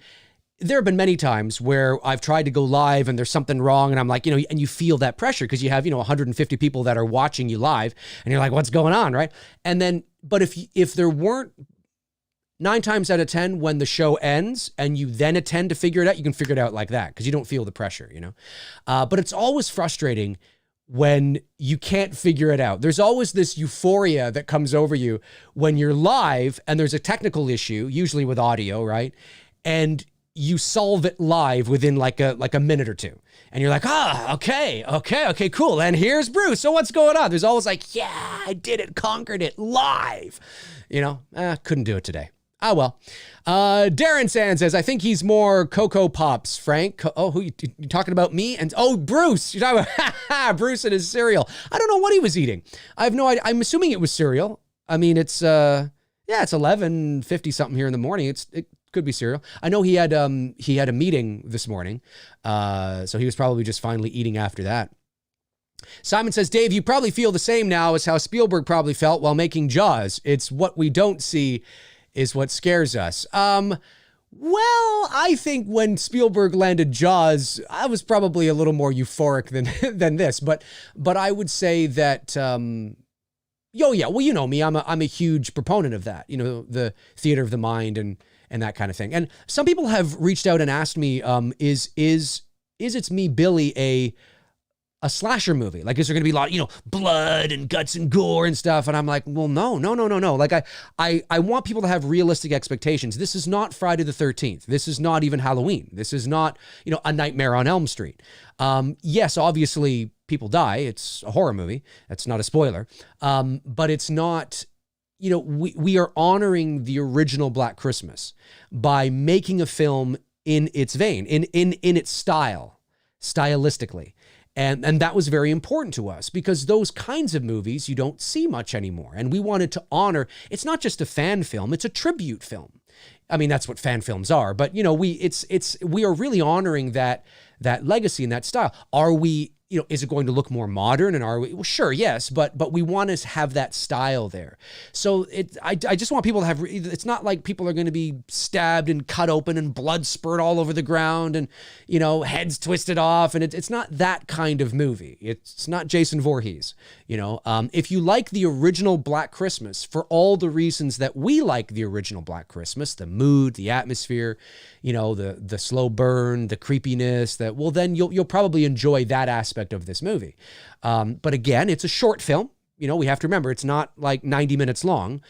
there have been many times where I've tried to go live and there's something wrong and I'm like, you know, and you feel that pressure because you have, you know, 150 people that are watching you live and you're like, what's going on, right? And then, but if there weren't 9 times out of 10 when the show ends and you then attend to figure it out, you can figure it out like that because you don't feel the pressure, you know? But it's always frustrating when you can't figure it out. There's always this euphoria that comes over you when you're live and there's a technical issue, usually with audio, right? And you solve it live within like a minute or two. And you're like, okay, cool. And here's Bruce. So what's going on? There's always like, yeah, I did it, conquered it live. You know, couldn't do it today. Oh, well. Darren Sand says, I think he's more Cocoa Pops, Frank. Who you talking about me? And Bruce. You're talking about Bruce and his cereal. I don't know what he was eating. I have no idea. I'm assuming it was cereal. I mean, it's 11:50 something here in the morning. It could be cereal. I know he had a meeting this morning. So he was probably just finally eating after that. Simon says, Dave, you probably feel the same now as how Spielberg probably felt while making Jaws. It's what we don't see is what scares us. Well, I think when Spielberg landed Jaws, I was probably a little more euphoric than this, but I would say that, well, you know me, I'm a huge proponent of that, you know, the theater of the mind and that kind of thing. And some people have reached out and asked me, is It's Me, Billy a slasher movie? Like, is there going to be a lot, you know, blood and guts and gore and stuff? And I'm like, well, no. Like, I want people to have realistic expectations. This is not Friday the 13th. This is not even Halloween. This is not, you know, A Nightmare on Elm Street. Yes, obviously people die. It's a horror movie. That's not a spoiler. But it's not we are honoring the original Black Christmas by making a film in its vein, in its style, stylistically. And that was very important to us because those kinds of movies you don't see much anymore. And we wanted to honor, it's not just a fan film, it's a tribute film. I mean, that's what fan films are, but we are really honoring that legacy and that style. Are we, is it going to look more modern? And are we, well, sure, yes, but we want to have that style there. So I just want people to have, it's not like people are going to be stabbed and cut open and blood spurt all over the ground and, heads twisted off. And it's not that kind of movie. It's not Jason Voorhees, if you like the original Black Christmas for all the reasons that we like the original Black Christmas, the mood, the atmosphere, the slow burn, the creepiness, then you'll probably enjoy that aspect of this movie. But again, it's a short film. We have to remember it's not like 90 minutes long.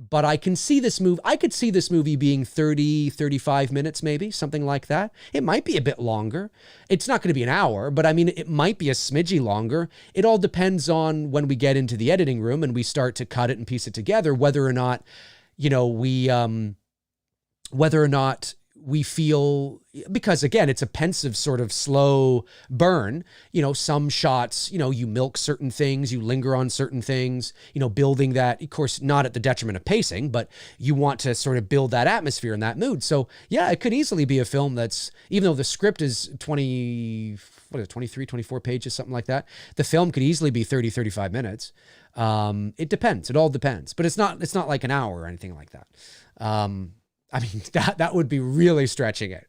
But I could see this movie being 30, 35 minutes, maybe something like that. It might be a bit longer. It's not going to be an hour, but I mean, it might be a smidgy longer. It all depends on when we get into the editing room and we start to cut it and piece it together, whether or not, we feel, because again, it's a pensive sort of slow burn, some shots, you milk certain things, you linger on certain things, building that, of course, not at the detriment of pacing, but you want to sort of build that atmosphere and that mood. So yeah, it could easily be a film that's, even though the script is 23, 24 pages, something like that, the film could easily be 30, 35 minutes. It depends. It all depends, but it's not like an hour or anything like that. I mean, that would be really stretching it.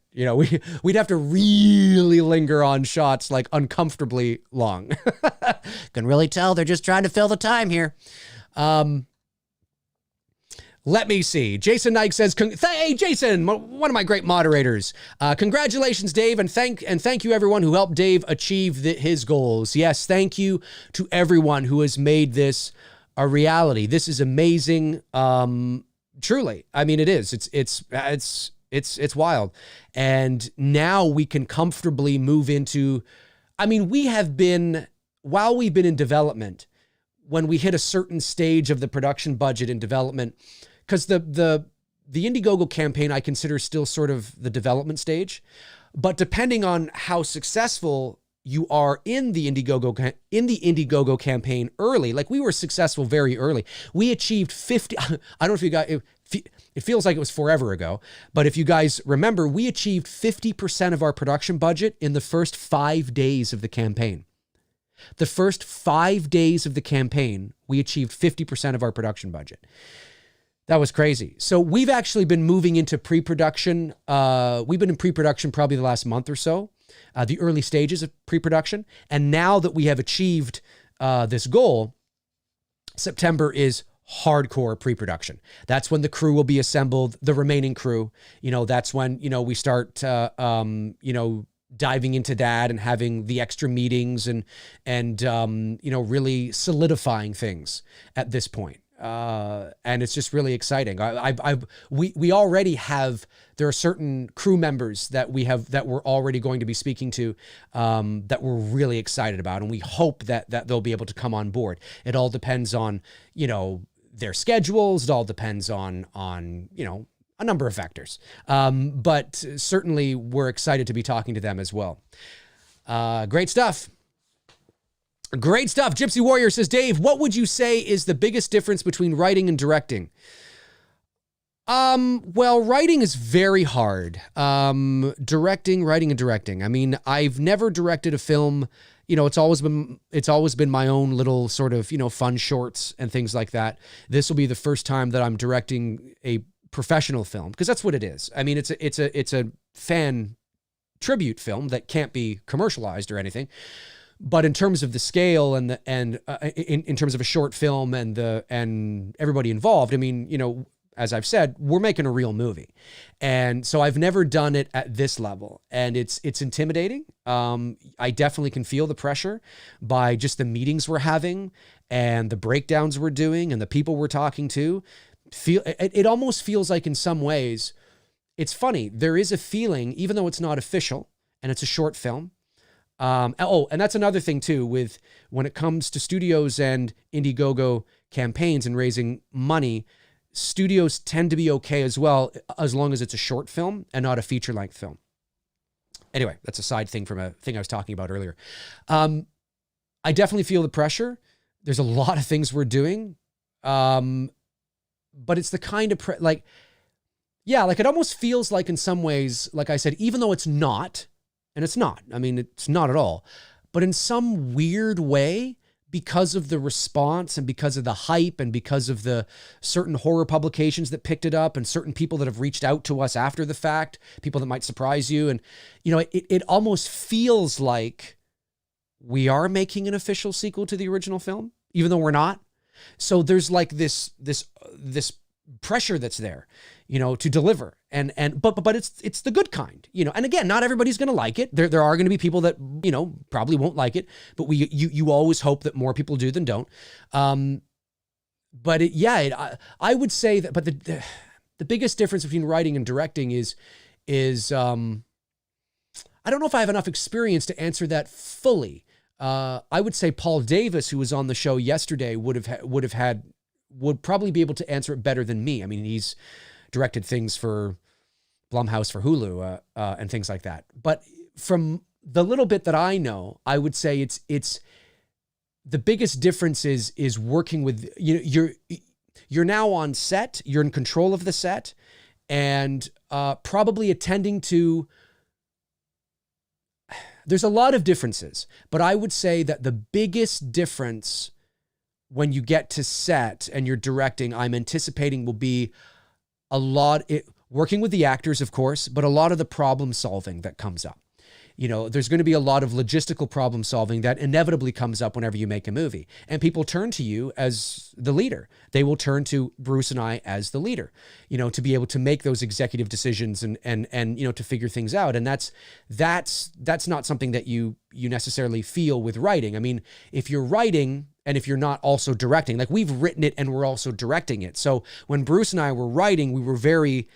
We'd have to really linger on shots like uncomfortably long. Can really tell they're just trying to fill the time here. Let me see. Jason Nike says, hey, Jason, one of my great moderators. Congratulations, Dave, and thank you everyone who helped Dave achieve his goals. Yes, thank you to everyone who has made this a reality. This is amazing. Truly. I mean, it is. It's wild. And now we can comfortably move into, I mean, while we've been in development, when we hit a certain stage of the production budget in development, because the Indiegogo campaign I consider still sort of the development stage, but depending on how successful you are in the Indiegogo campaign early, like we were successful very early. We achieved 50, I don't know if you guys, it feels like it was forever ago, but if you guys remember, we achieved 50% of our production budget in the first 5 days of the campaign. The first 5 days of the campaign, we achieved 50% of our production budget. That was crazy. So we've actually been moving into pre-production. We've been in pre-production probably the last month or so. The early stages of pre-production. And now that we have achieved this goal, September is hardcore pre-production. That's when the crew will be assembled, the remaining crew. That's when, we start, diving into that and having the extra meetings and really solidifying things at this point. And it's just really exciting. We already have, there are certain crew members that we're already going to be speaking to, that we're really excited about. And we hope that they'll be able to come on board. It all depends on, their schedules. It all depends on, a number of factors. But certainly we're excited to be talking to them as well. Great stuff. Great stuff. Gypsy Warrior says, Dave, what would you say is the biggest difference between writing and directing? Well, writing is very hard. Writing and directing. I mean, I've never directed a film. It's always been my own little sort of, fun shorts and things like that. This will be the first time that I'm directing a professional film, because that's what it is. I mean, it's a fan tribute film that can't be commercialized or anything. But in terms of the scale and in terms of a short film and everybody involved, I mean, as I've said, we're making a real movie. And so I've never done it at this level, and it's intimidating. I definitely can feel the pressure by just the meetings we're having and the breakdowns we're doing and the people we're talking to. It almost feels like in some ways, it's funny. There is a feeling, even though it's not official and it's a short film, Oh, and that's another thing too, with when it comes to studios and Indiegogo campaigns and raising money, studios tend to be okay as well, as long as it's a short film and not a feature-length film. Anyway, that's a side thing from a thing I was talking about earlier. I definitely feel the pressure. There's a lot of things we're doing. But it's the kind of, it almost feels like in some ways, like I said, even though it's not, and it's not, I mean, it's not at all, but in some weird way, because of the response and because of the hype and because of the certain horror publications that picked it up and certain people that have reached out to us after the fact, people that might surprise you. And, it almost feels like we are making an official sequel to the original film, even though we're not. So there's like this pressure that's there, to deliver. But it's the good kind, and again, not everybody's going to like it. There are going to be people that, probably won't like it, but you always hope that more people do than don't. I would say that, but the biggest difference between writing and directing is I don't know if I have enough experience to answer that fully. I would say Paul Davis, who was on the show yesterday, would probably be able to answer it better than me. I mean, he's directed things for Blumhouse, for Hulu, and things like that. But from the little bit that I know, I would say it's the biggest difference is working with, you're now on set, you're in control of the set, and probably attending to, there's a lot of differences, but I would say that the biggest difference when you get to set and you're directing, I'm anticipating will be working with the actors, of course, but a lot of the problem solving that comes up. There's going to be a lot of logistical problem solving that inevitably comes up whenever you make a movie. And people turn to you as the leader. They will turn to Bruce and I as the leader, to be able to make those executive decisions and to figure things out. And that's not something that you necessarily feel with writing. I mean, if you're writing and if you're not also directing, like we've written it and we're also directing it. So when Bruce and I were writing, we were very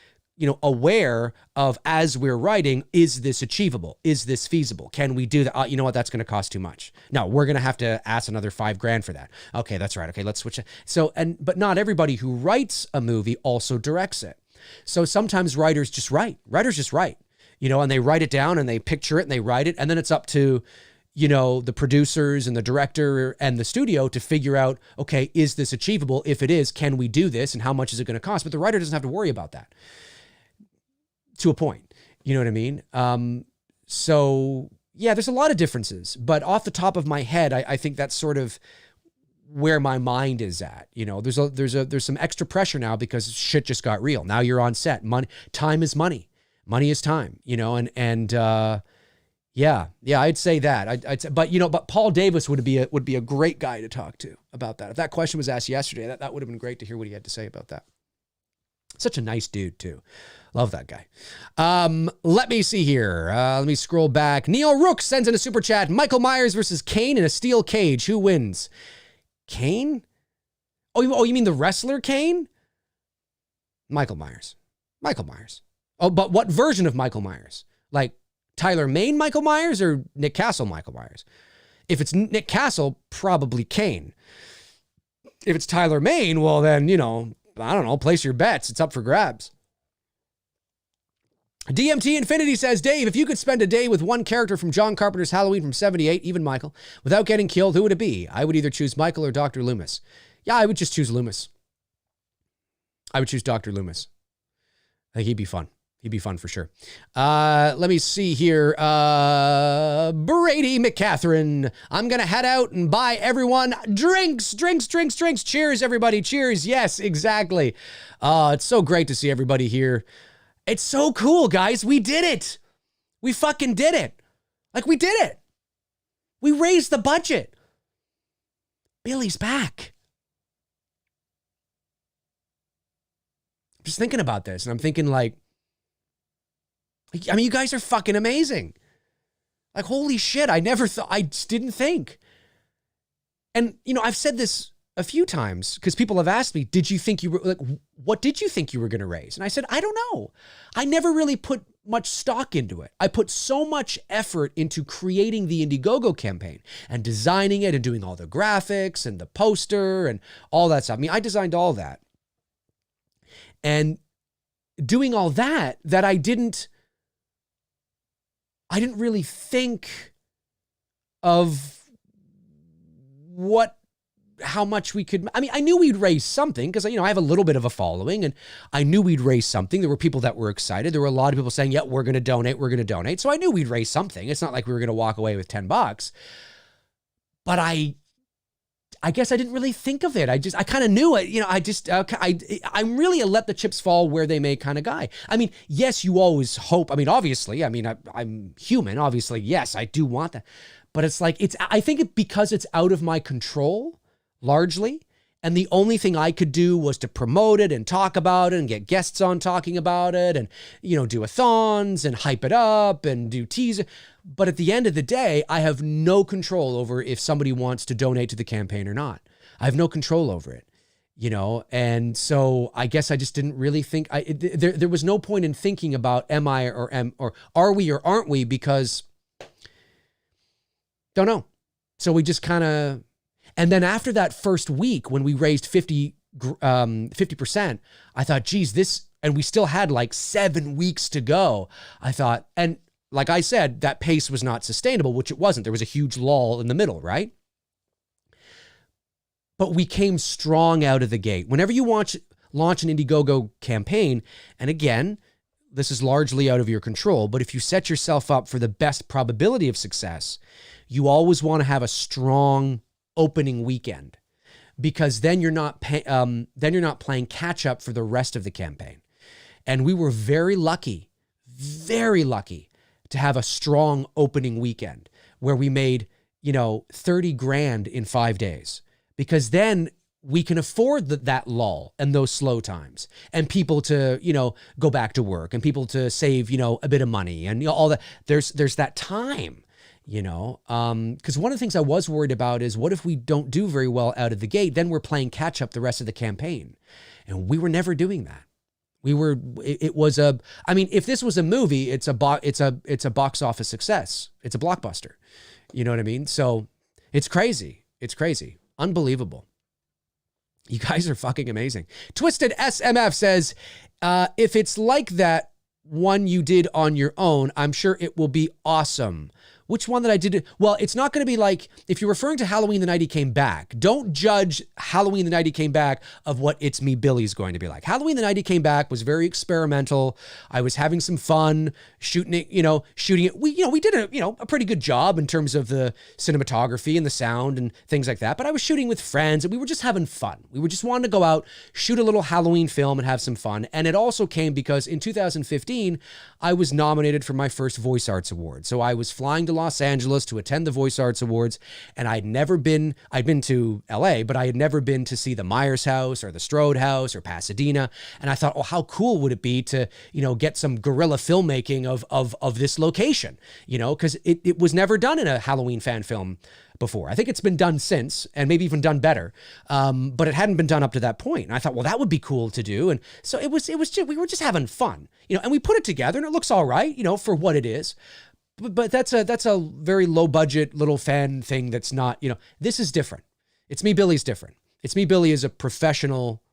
aware of, as we're writing, is this achievable? Is this feasible? Can we do that? You know what? That's going to cost too much. No, we're going to have to ask another $5,000 for that. Okay, that's right. Okay, let's switch it. So, but not everybody who writes a movie also directs it. So sometimes writers just write. Writers just write, and they write it down and they picture it and they write it. And then it's up to, the producers and the director and the studio to figure out, okay, is this achievable? If it is, can we do this? And how much is it going to cost? But the writer doesn't have to worry about that. To a point, you know what I mean? So yeah, there's a lot of differences, but off the top of my head, I think that's sort of where my mind is at. There's some extra pressure now because shit just got real. Now you're on set. Time is money. Money is time. I'd say that. I'd say, but Paul Davis would be a great guy to talk to about that. If that question was asked yesterday, that would have been great to hear what he had to say about that. Such a nice dude too. Love that guy. Let me see here. Let me scroll back. Neil Rook sends in a super chat. Michael Myers versus Kane in a steel cage. Who wins? Kane? Oh, you mean the wrestler Kane? Michael Myers. Michael Myers. Oh, but what version of Michael Myers? Like Tyler Mane Michael Myers or Nick Castle Michael Myers? If it's Nick Castle, probably Kane. If it's Tyler Mane, well then, I don't know, place your bets. It's up for grabs. DMT Infinity says, Dave, if you could spend a day with one character from John Carpenter's Halloween from 78, even Michael, without getting killed, who would it be? I would either choose Michael or Dr. Loomis. Yeah, I would just choose Loomis. I would choose Dr. Loomis. I think he'd be fun. He'd be fun for sure. Let me see here. Brady McCatherine. I'm going to head out and buy everyone drinks. Cheers, everybody. Cheers. Yes, exactly. It's so great to see everybody here. It's so cool, guys. We did it. We fucking did it. Like, we did it. We raised the budget. Billy's back. I'm just thinking about this, and I'm thinking, like, I mean, you guys are fucking amazing. Like, holy shit, I just didn't think. And, I've said this a few times because people have asked me, what did you think you were going to raise? And I said, I don't know. I never really put much stock into it. I put so much effort into creating the Indiegogo campaign and designing it and doing all the graphics and the poster and all that stuff. I mean, I designed all that. And doing all that I didn't really think of how much we could, I mean, I knew we'd raise something because, I have a little bit of a following and I knew we'd raise something. There were people that were excited. There were a lot of people saying, yeah, we're going to donate. So I knew we'd raise something. It's not like we were going to walk away with $10, but I guess I didn't really think of it. I kind of knew it. I'm really a let the chips fall where they may kind of guy. I mean, yes, you always hope. I mean, obviously, I'm human. Obviously, yes, I do want that. But it's like, I think because it's out of my control, largely, and the only thing I could do was to promote it and talk about it and get guests on talking about it and, do a-thons and hype it up and do teaser. But at the end of the day, I have no control over if somebody wants to donate to the campaign or not. I have no control over it, and so I guess I just didn't really think, there was no point in thinking about or are we or aren't we, because don't know. So we just kind of, and then after that first week when we raised 50%, I thought, geez, and we still had like 7 weeks to go. I thought, and like I said, that pace was not sustainable, which it wasn't. There was a huge lull in the middle, right? But we came strong out of the gate. Whenever you launch an Indiegogo campaign, and again, this is largely out of your control, but if you set yourself up for the best probability of success, you always want to have a strong opening weekend, because then you're not playing catch up for the rest of the campaign. And we were very lucky to have a strong opening weekend where we made, $30,000 in 5 days, because then we can afford that lull and those slow times and people to, go back to work and people to save, a bit of money and all that. There's that time. Because one of the things I was worried about is, what if we don't do very well out of the gate? Then we're playing catch up the rest of the campaign. And we were never doing that. If this was a movie, it's a box office success. It's a blockbuster. You know what I mean? So it's crazy. Unbelievable. You guys are fucking amazing. Twisted SMF says, if it's like that one you did on your own, I'm sure it will be awesome. Which one that I did? Well, it's not going to be like, if you're referring to Halloween the Night He Came Back, don't judge Halloween the Night He Came Back of what It's Me Billy is going to be like. Halloween the Night He Came Back was very experimental. I was having some fun shooting it. We did a pretty good job in terms of the cinematography and the sound and things like that. But I was shooting with friends and we were just having fun. We were just wanting to go out, shoot a little Halloween film and have some fun. And it also came because in 2015, I was nominated for my first Voice Arts Award. So I was flying to Los Angeles to attend the Voice Arts Awards. And I'd been to LA, but I had never been to see the Myers House or the Strode House or Pasadena. And I thought, oh, how cool would it be to, get some guerrilla filmmaking of this location, because it was never done in a Halloween fan film before. I think it's been done since, and maybe even done better. But it hadn't been done up to that point. And I thought, well, that would be cool to do. And so it was just, we were just having fun, and we put it together and it looks all right, for what it is. But that's a very low budget little fan thing. That's not, this is different. It's Me Billy's different. It's Me Billy is a professional,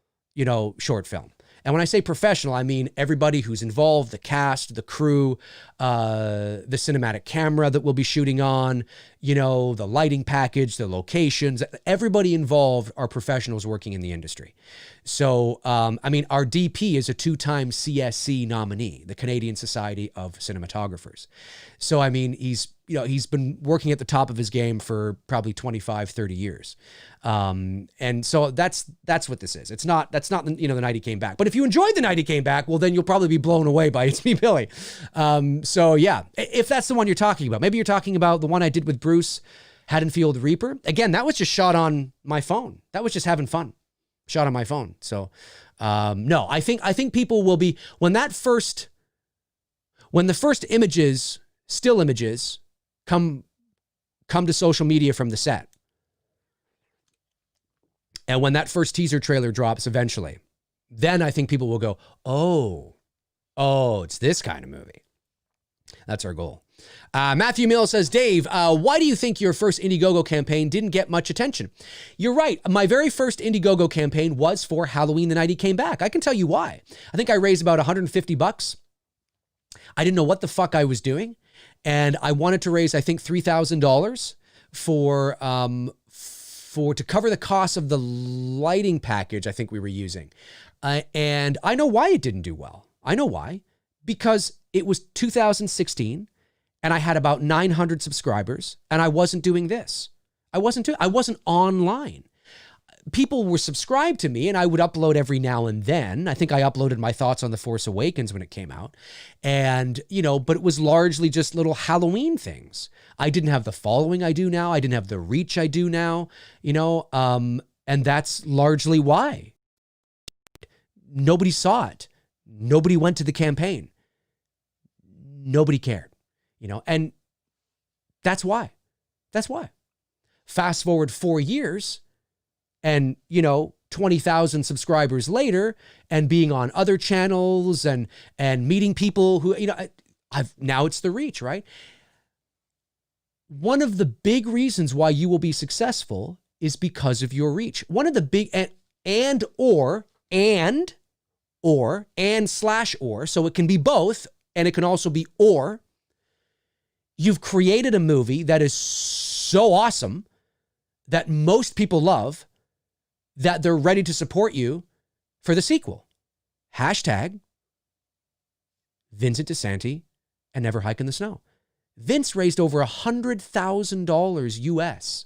short film. And when I say professional, I mean everybody who's involved, the cast, the crew, the cinematic camera that we'll be shooting on, the lighting package, the locations, everybody involved are professionals working in the industry. So, our DP is a 2-time CSC nominee, the Canadian Society of Cinematographers. So, he's been working at the top of his game for probably 25, 30 years. And so that's what this is. That's not the Night He Came Back. But if you enjoyed The Night He Came Back, well, then you'll probably be blown away by It's Me Billy. So yeah, if that's the one you're talking about, maybe you're talking about the one I did with Bruce, Haddonfield Reaper. Again, that was just shot on my phone. That was just having fun. Shot on my phone. So, no, I think people will be, when the first images, still images, come to social media from the set. And when that first teaser trailer drops eventually, then I think people will go, oh, it's this kind of movie. That's our goal. Matthew Mill says, Dave, why do you think your first Indiegogo campaign didn't get much attention? You're right. My very first Indiegogo campaign was for Halloween the night he came back. I can tell you why. I think I raised about $150. I didn't know what the fuck I was doing. And I wanted to raise, I think, $3,000 to cover the cost of the lighting package I think we were using. And I know why it didn't do well. I know why. Because it was 2016 and I had about 900 subscribers and I wasn't doing this. I wasn't online. People were subscribed to me and I would upload every now and then. I think I uploaded my thoughts on The Force Awakens when it came out. And, but it was largely just little Halloween things. I didn't have the following I do now. I didn't have the reach I do now, and that's largely why. Nobody saw it. Nobody went to the campaign. Nobody cared, and that's why. That's why. Fast forward 4 years and, 20,000 subscribers later and being on other channels and meeting people who, now it's the reach, right? One of the big reasons why you will be successful is because of your reach. One of the big or, so it can be both, and it can also be or. You've created a movie that is so awesome that most people love that they're ready to support you for the sequel. Hashtag Vincent DeSanti and Never Hike in the Snow. Vince raised over $100,000 US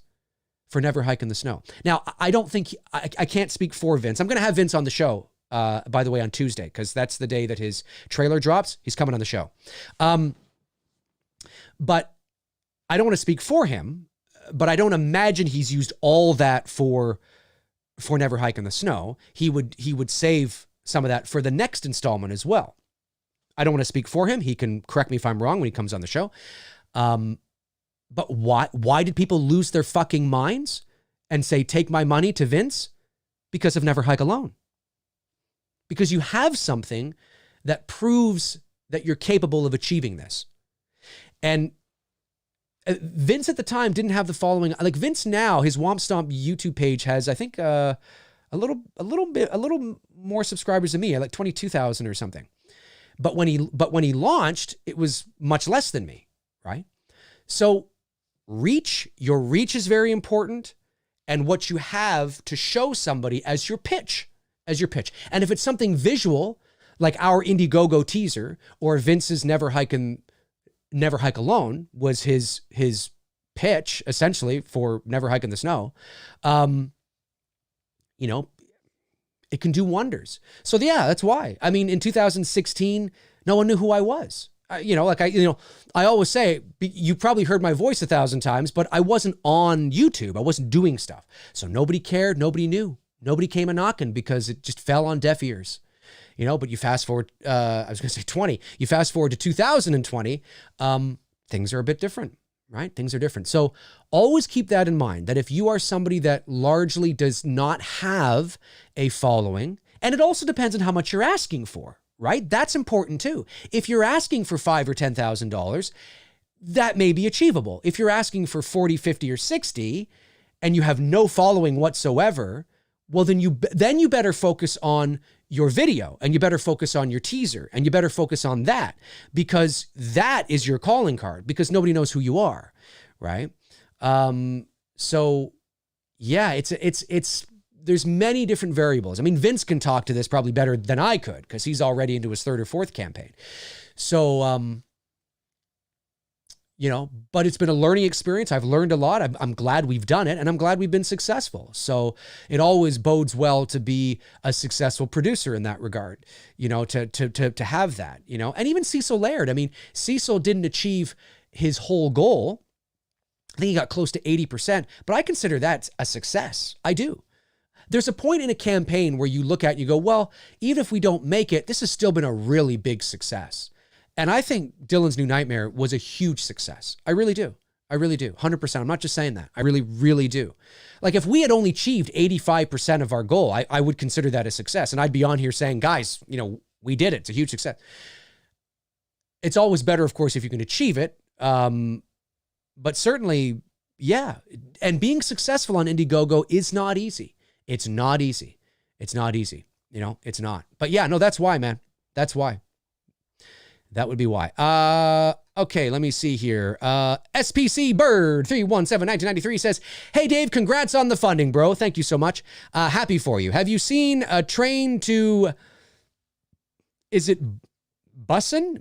for Never Hike in the Snow. Now, I don't think, I can't speak for Vince. I'm going to have Vince on the show, by the way, on Tuesday, because that's the day that his trailer drops. He's coming on the show. But I don't want to speak for him, but I don't imagine he's used all that for Never Hike in the Snow. He would save some of that for the next installment as well. I don't want to speak for him. He can correct me if I'm wrong when he comes on the show. But why did people lose their fucking minds and say, take my money to Vince? Because of Never Hike Alone. Because you have something that proves that you're capable of achieving this. And Vince at the time didn't have the following. Like Vince now, his Womp Stomp YouTube page has, I think, a little more subscribers than me, like 22,000 or something. But when he launched, it was much less than me, right? So your reach is very important, and what you have to show somebody as your pitch. And if it's something visual, like our Indiegogo teaser or Vince's Never Hike Alone was his pitch essentially for Never Hike in the Snow, it can do wonders. So yeah, that's why. I mean, in 2016, no one knew who I was. I always say, you probably heard my voice 1,000 times, but I wasn't on YouTube. I wasn't doing stuff. So nobody cared. Nobody knew. Nobody came a knocking because it just fell on deaf ears. But you fast forward, I was going to say 20, you fast forward to 2020, things are a bit different, right? Things are different. So always keep that in mind, that if you are somebody that largely does not have a following, and it also depends on how much you're asking for, right? That's important too. If you're asking for $5,000 or $10,000, that may be achievable. If you're asking for 40, 50, or 60, and you have no following whatsoever, well, then you better focus on your video, and you better focus on your teaser, and you better focus on that, because that is your calling card, because nobody knows who you are, right? So yeah, it's there's many different variables. I mean, Vince can talk to this probably better than I could, because he's already into his 3rd or 4th campaign. So, but it's been a learning experience. I've learned a lot. I'm glad we've done it, and I'm glad we've been successful. So it always bodes well to be a successful producer in that regard, to have that, and even Cecil Laird. I mean, Cecil didn't achieve his whole goal. I think he got close to 80%, but I consider that a success. I do. There's a point in a campaign where you look at it and you go, well, even if we don't make it, this has still been a really big success. And I think Dylan's New Nightmare was a huge success. I really do. I really do. 100%. I'm not just saying that. I really, really do. Like if we had only achieved 85% of our goal, I would consider that a success. And I'd be on here saying, guys, we did it. It's a huge success. It's always better, of course, if you can achieve it. But certainly, yeah. And being successful on Indiegogo is not easy. It's not easy. It's not easy. You know, it's not. But yeah, no, that's why, man. That's why. That would be why. Okay, let me see here. SPC Bird 317-1993 says, "Hey Dave, congrats on the funding, bro. Thank you so much. Happy for you. Have you seen a train to, is it Busan?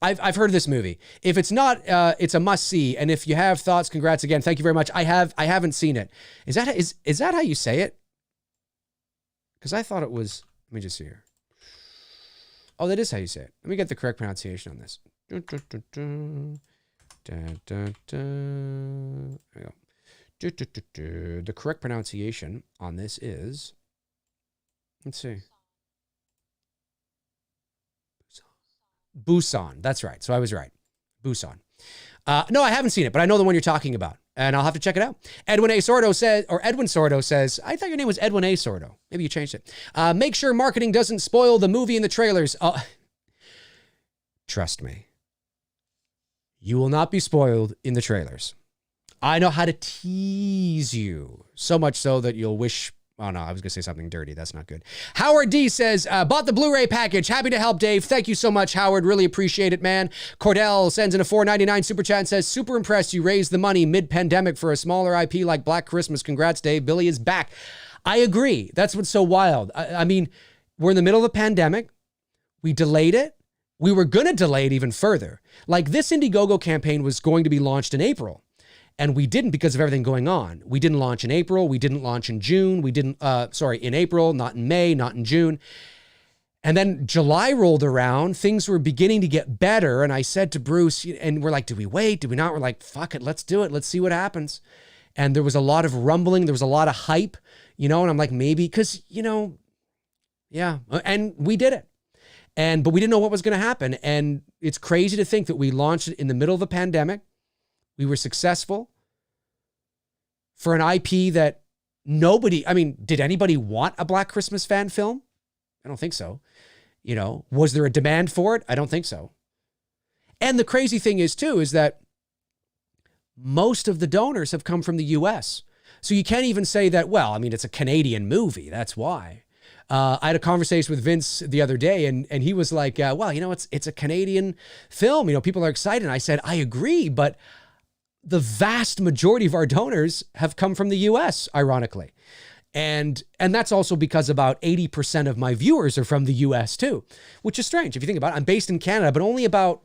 I've heard of this movie. If it's not, it's a must see. And if you have thoughts, congrats again. Thank you very much. I haven't seen it. Is that how you say it? Because I thought it was. Let me just see here. Oh, that is how you say it. Let me get the correct pronunciation on this. There we go. The correct pronunciation on this is. Let's see. Busan. That's right. So I was right. Busan. No, I haven't seen it, but I know the one you're talking about, and I'll have to check it out. Edwin Sordo says, I thought your name was Edwin A. Sordo. Maybe you changed it. Make sure marketing doesn't spoil the movie in the trailers. Trust me. You will not be spoiled in the trailers. I know how to tease you. So much so that you'll wish. Oh, no, I was going to say something dirty. That's not good. Howard D says, bought the Blu-ray package. Happy to help, Dave. Thank you so much, Howard. Really appreciate it, man. Cordell sends in a $4.99 super chat and says, super impressed you raised the money mid-pandemic for a smaller IP like Black Christmas. Congrats, Dave. Billy is back. I agree. That's what's so wild. I mean, we're in the middle of a pandemic. We delayed it. We were going to delay it even further. Like, this Indiegogo campaign was going to be launched in April. And we didn't because of everything going on. We didn't launch in April. We didn't launch in June. In April, not in May, not in June. And then July rolled around. Things were beginning to get better. And I said to Bruce, and we're like, do we wait? Do we not? We're like, fuck it. Let's do it. Let's see what happens. And there was a lot of rumbling. There was a lot of hype, and I'm like, maybe because, yeah. And we did it. But we didn't know what was going to happen. And it's crazy to think that we launched it in the middle of a pandemic. We were successful for an IP that did anybody want a Black Christmas fan film? I don't think so. Was there a demand for it? I don't think so. And the crazy thing is that most of the donors have come from the US. So you can't even say that, it's a Canadian movie. That's why. I had a conversation with Vince the other day and he was like, it's a Canadian film. People are excited. And I said, I agree, but the vast majority of our donors have come from the US, ironically. And that's also because about 80% of my viewers are from the US too, which is strange. If you think about it, I'm based in Canada, but only about,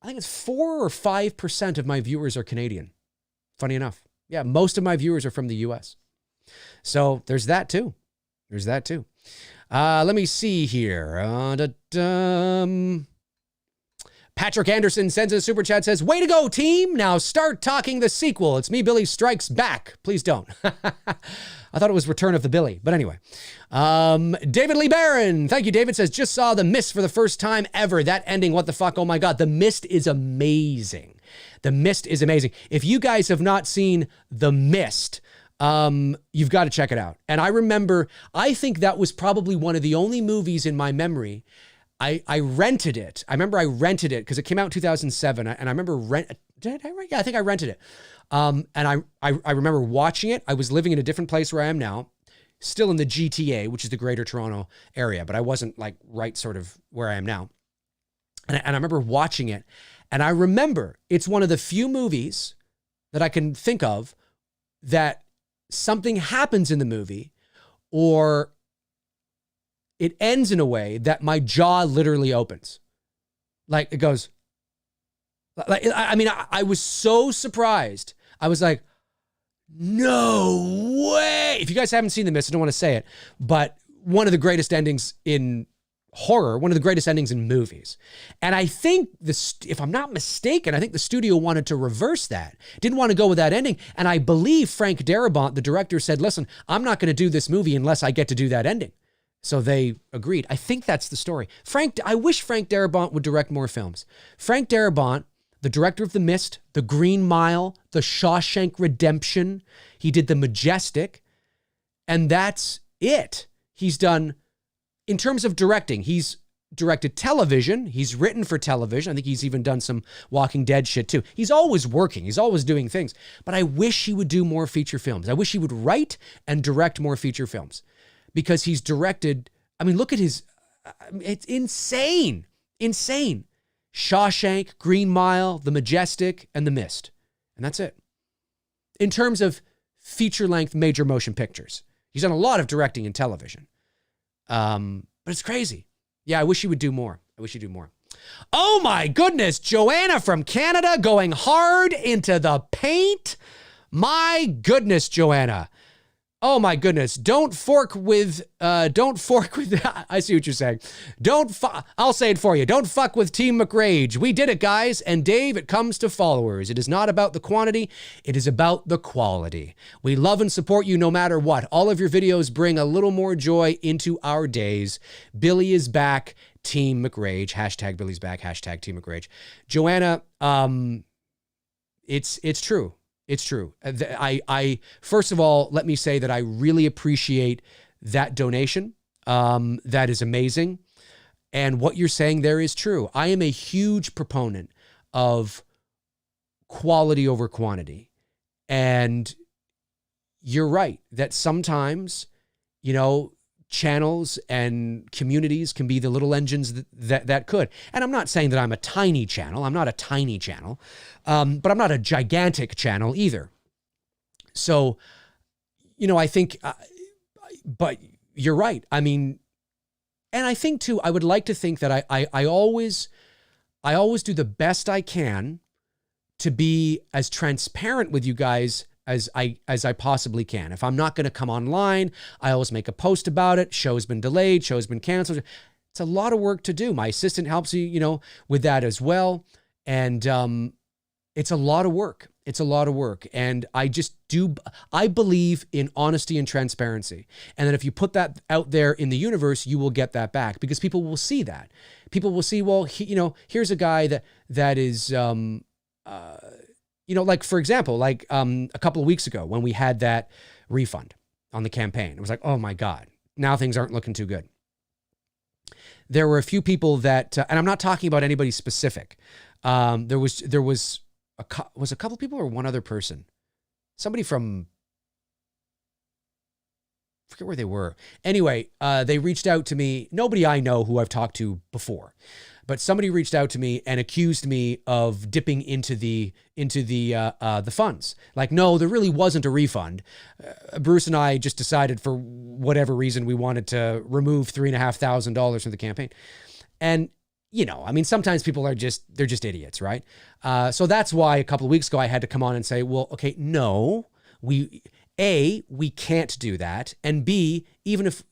I think it's 4 or 5% of my viewers are Canadian. Funny enough. Yeah, most of my viewers are from the US. So there's that too. Let me see here. Patrick Anderson sends a super chat, says, way to go, team. Now start talking the sequel. It's me, Billy Strikes Back. Please don't. I thought it was Return of the Billy. But anyway. David Lee Barron. Thank you, David. Says, just saw The Mist for the first time ever. That ending, what the fuck? Oh my God. The Mist is amazing. The Mist is amazing. If you guys have not seen The Mist, you've got to check it out. And I think that was probably one of the only movies in my memory. I rented it. I remember I rented it because it came out in 2007. And I remember I think I rented it. And I remember watching it. I was living in a different place where I am now, still in the GTA, which is the Greater Toronto area, but I wasn't like right sort of where I am now. And I remember watching it. And I remember it's one of the few movies that I can think of that something happens in the movie or it ends in a way that my jaw literally opens. Like it goes, I was so surprised. I was like, no way. If you guys haven't seen The Mist, I don't want to say it, but one of the greatest endings in horror, one of the greatest endings in movies. And I think if I'm not mistaken, I think the studio wanted to reverse that. Didn't want to go with that ending. And I believe Frank Darabont, the director, said, listen, I'm not going to do this movie unless I get to do that ending. So they agreed. I think that's the story. I wish Frank Darabont would direct more films. Frank Darabont, the director of The Mist, The Green Mile, The Shawshank Redemption. He did The Majestic. And that's it. He's done in terms of directing, he's directed television. He's written for television. I think he's even done some Walking Dead shit too. He's always working. He's always doing things. But I wish he would do more feature films. I wish he would write and direct more feature films, because he's directed, I mean, look at his, it's insane. Insane. Shawshank, Green Mile, The Majestic, and The Mist. And that's it. In terms of feature-length major motion pictures. He's done a lot of directing in television. But it's crazy. Yeah, I wish he would do more. I wish he'd do more. Oh my goodness, Joanna from Canada going hard into the paint. My goodness, Joanna. Oh my goodness. Don't fork with, I see what you're saying. I'll say it for you. Don't fuck with Team McRae. We did it, guys. And Dave, it comes to followers. It is not about the quantity. It is about the quality. We love and support you no matter what. All of your videos bring a little more joy into our days. Billy is back. Team McRae. Hashtag Billy's back. Hashtag Team McRae. Joanna, it's true. It's true. I first of all, let me say that I really appreciate that donation. That is amazing. And what you're saying there is true. I am a huge proponent of quality over quantity. And you're right that sometimes, channels and communities can be the little engines that could. And I'm not saying that I'm a tiny channel. I'm not a tiny channel, but I'm not a gigantic channel either. So, I think, but you're right. I mean, and I think too, I would like to think that I always do the best I can to be as transparent with you guys as I possibly can. If I'm not going to come online, I always make a post about it. Show's been delayed, show's been canceled. It's a lot of work to do. My assistant helps you, with that as well. And it's a lot of work. It's a lot of work. And I believe in honesty and transparency. And that if you put that out there in the universe, you will get that back, because people will see that. People will see, well, here's a guy that is, like, for example, like a couple of weeks ago when we had that refund on the campaign, it was like, oh my God, now things aren't looking too good. There were a few people that, and I'm not talking about anybody specific. There was a couple people or one other person, somebody from, I forget where they were. Anyway, they reached out to me. Nobody I know who I've talked to before. But somebody reached out to me and accused me of dipping into the funds. Like, no, there really wasn't a refund. Bruce and I just decided, for whatever reason, we wanted to remove $3,500 from the campaign. And, sometimes people they're just idiots, right? So that's why a couple of weeks ago I had to come on and say, well, okay, no, we can't do that. And B, even if,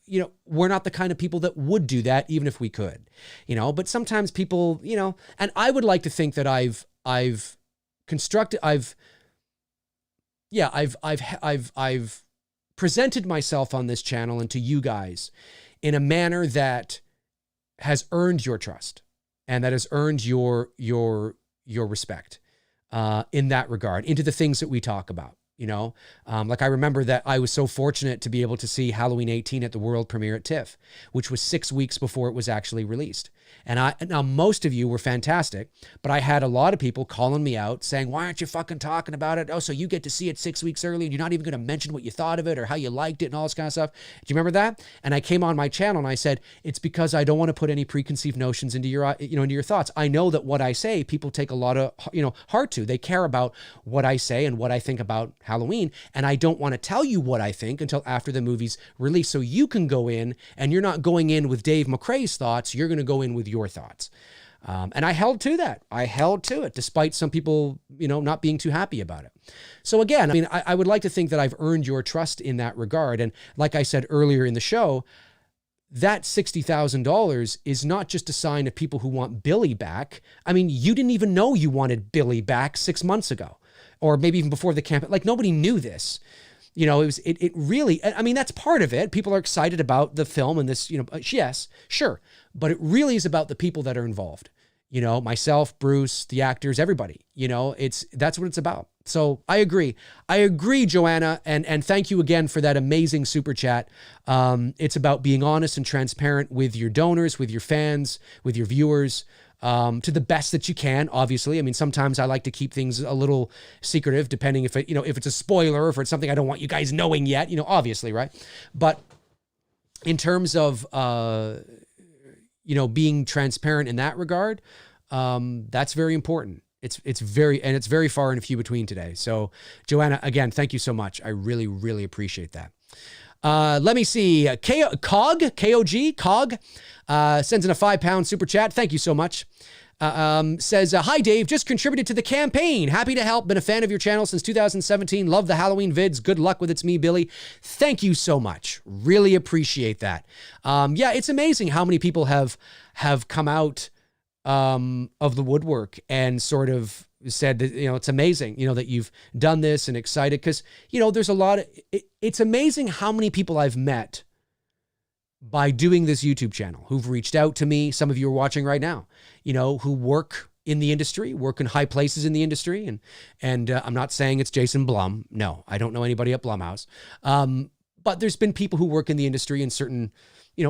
we're not the kind of people that would do that, even if we could, but sometimes people, and I would like to think that I've presented myself on this channel and to you guys in a manner that has earned your trust and that has earned your respect, in that regard, into the things that we talk about. Like I remember that I was so fortunate to be able to see Halloween 18 at the world premiere at TIFF, which was 6 weeks before it was actually released. And now most of you were fantastic, but I had a lot of people calling me out saying, why aren't you fucking talking about it? Oh, so you get to see it 6 weeks early and you're not even going to mention what you thought of it or how you liked it and all this kind of stuff. Do you remember that? And I came on my channel and I said, it's because I don't want to put any preconceived notions into your, into your thoughts. I know that what I say, people take a lot of, heart to. They care about what I say and what I think about Halloween. And I don't want to tell you what I think until after the movie's released. So you can go in, and you're not going in with Dave McRae's thoughts. You're going to go in with your thoughts. And I held to that. I held to it, despite some people, not being too happy about it. So again, I would like to think that I've earned your trust in that regard. And like I said earlier in the show, that $60,000 is not just a sign of people who want Billy back. You didn't even know you wanted Billy back 6 months ago, or maybe even before the campaign. Like, nobody knew this. It really, that's part of it. People are excited about the film and this, yes, sure. But it really is about the people that are involved. Myself, Bruce, the actors, everybody, that's what it's about. So I agree. Joanna, and thank you again for that amazing super chat. It's about being honest and transparent with your donors, with your fans, with your viewers, to the best that you can, obviously. I mean, sometimes I like to keep things a little secretive, depending if it's a spoiler or if it's something I don't want you guys knowing yet, obviously, right? But in terms of, being transparent in that regard, that's very important. It's very far and few between today. So Joanna, again, thank you so much. I really, really appreciate that. Let me see. Cog sends in a £5 super chat. Thank you so much. Says, hi Dave, just contributed to the campaign. Happy to help. Been a fan of your channel since 2017. Love the Halloween vids. Good luck with It's Me, Billy. Thank you so much. Really appreciate that. Yeah, it's amazing how many people have come out of the woodwork and sort of said that, it's amazing, that you've done this and excited because, there's a lot of, it's amazing how many people I've met by doing this YouTube channel who've reached out to me. Some of you are watching right now, who work in the industry, work in high places in the industry. And I'm not saying it's Jason Blum. No, I don't know anybody at Blumhouse. But there's been people who work in the industry in certain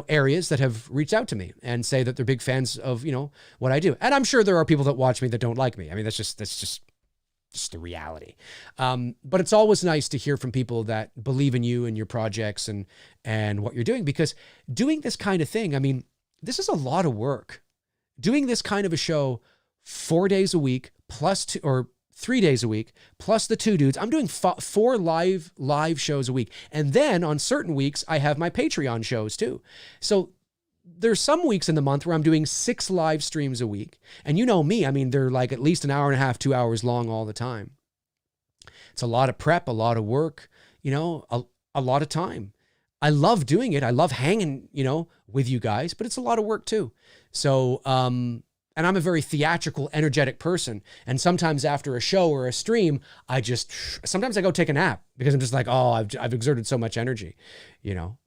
areas that have reached out to me and say that they're big fans of, what I do. And I'm sure there are people that watch me that don't like me. I mean, that's just the reality. But it's always nice to hear from people that believe in you and your projects and what you're doing, because doing this kind of thing, I mean, this is a lot of work. Doing this kind of a show 4 days a week plus 3 days a week, plus the two dudes. I'm doing 4 live shows a week. And then on certain weeks, I have my Patreon shows too. So there's some weeks in the month where I'm doing 6 live streams a week. And you know me, I mean, they're like at least an hour and a half, 2 hours long all the time. It's a lot of prep, a lot of work, a lot of time. I love doing it. I love hanging, with you guys, but it's a lot of work too. So, and I'm a very theatrical, energetic person. And sometimes after a show or a stream, sometimes I go take a nap because I'm just like, oh, I've exerted so much energy,